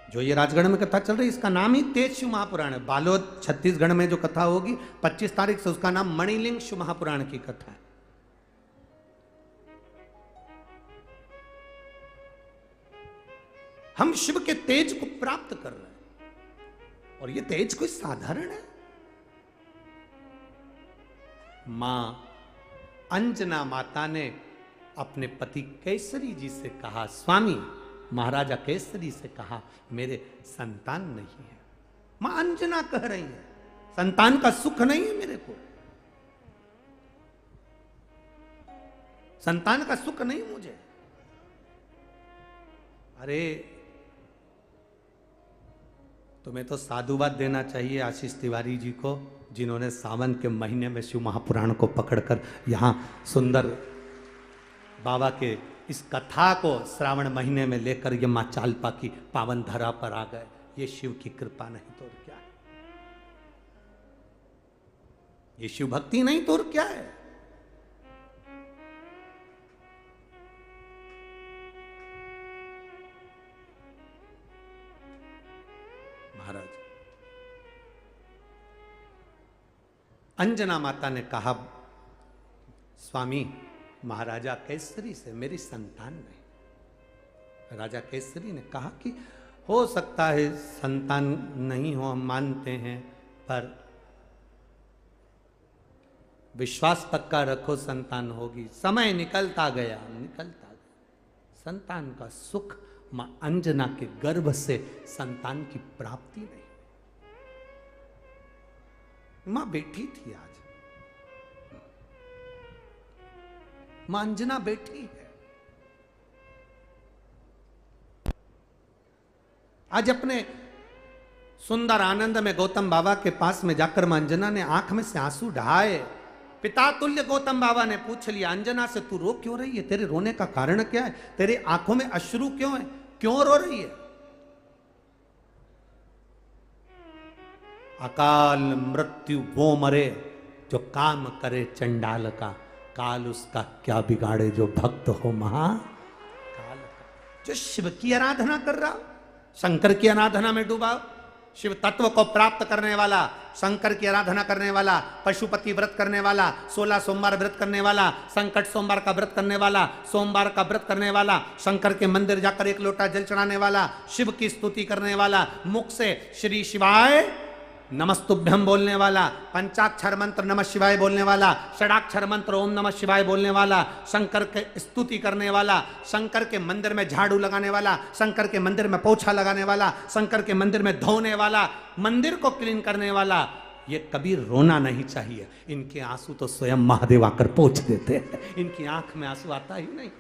[SPEAKER 1] जो ये राजगढ़ में कथा चल रही इसका नाम ही तेज शिव महापुराण है। बालोद छत्तीसगढ़ में जो कथा होगी 25 तारीख से, उसका नाम मणिलिंग शिव महापुराण की कथा है। हम शिव के तेज को प्राप्त कर रहे हैं और ये तेज कोई साधारण है। मां अंजना माता ने अपने पति केसरी जी से कहा, स्वामी महाराजा केसरी से कहा, मेरे संतान नहीं है। मां अंजना कह रही है, संतान का सुख नहीं है मेरे को, संतान का सुख नहीं मुझे। अरे तुम्हें तो साधुवाद देना चाहिए आशीष तिवारी जी को, जिन्होंने सावन के महीने में शिव महापुराण को पकड़कर यहां सुंदर बाबा के इस कथा को श्रावण महीने में लेकर ये मां चालपा की पावन धरा पर आ गए। ये शिव की कृपा नहीं तो और क्या है, ये शिव भक्ति नहीं तो और क्या है। महाराज अंजना माता ने कहा, स्वामी महाराजा केसरी से मेरी संतान नहीं। राजा केसरी ने कहा कि हो सकता है संतान नहीं हो, हम मानते हैं, पर विश्वास पक्का रखो संतान होगी। समय निकलता गया, संतान का सुख मां अंजना के गर्भ से संतान की प्राप्ति नहीं। मां बैठी थी, आज मां अंजना बैठी है। आज अपने सुंदर आनंद में गौतम बाबा के पास में जाकर मां अंजना ने आंख में से आंसू ढाए। पिता तुल्य गौतम बाबा ने पूछ लिया, अंजना से तू रो क्यों रही है, तेरे रोने का कारण क्या है, तेरे आंखों में अश्रु क्यों है, क्यों रो रही है। अकाल मृत्यु वो मरे जो काम करे चंडाल का, काल उसका क्या बिगाड़े जो भक्त हो महाकाल का। जो शिव की आराधना कर रहा, शंकर की आराधना में डूबा, शिव तत्व को प्राप्त करने वाला, शंकर की आराधना करने वाला, पशुपति व्रत करने वाला, 16 सोमवार व्रत करने वाला, संकट सोमवार का व्रत करने वाला, सोमवार का व्रत करने वाला, शंकर के मंदिर जाकर 1 लोटा जल चढ़ाने वाला, शिव की स्तुति करने वाला, मुख से श्री शिवाय नमस्तुभ्यम बोलने वाला, पंचाक्षर मंत्र नमः शिवाय बोलने वाला, षडाक्षर मंत्र ओम नमः शिवाय बोलने वाला, शंकर के स्तुति करने वाला, शंकर के मंदिर में झाड़ू लगाने वाला, शंकर के मंदिर में पोछा लगाने वाला, शंकर के मंदिर में धोने वाला, मंदिर को क्लीन करने वाला, ये कभी रोना नहीं चाहिए। इनके आंसू तो स्वयं महादेव आकर पोंछ देते हैं, इनकी आंख में आंसू आता ही नहीं।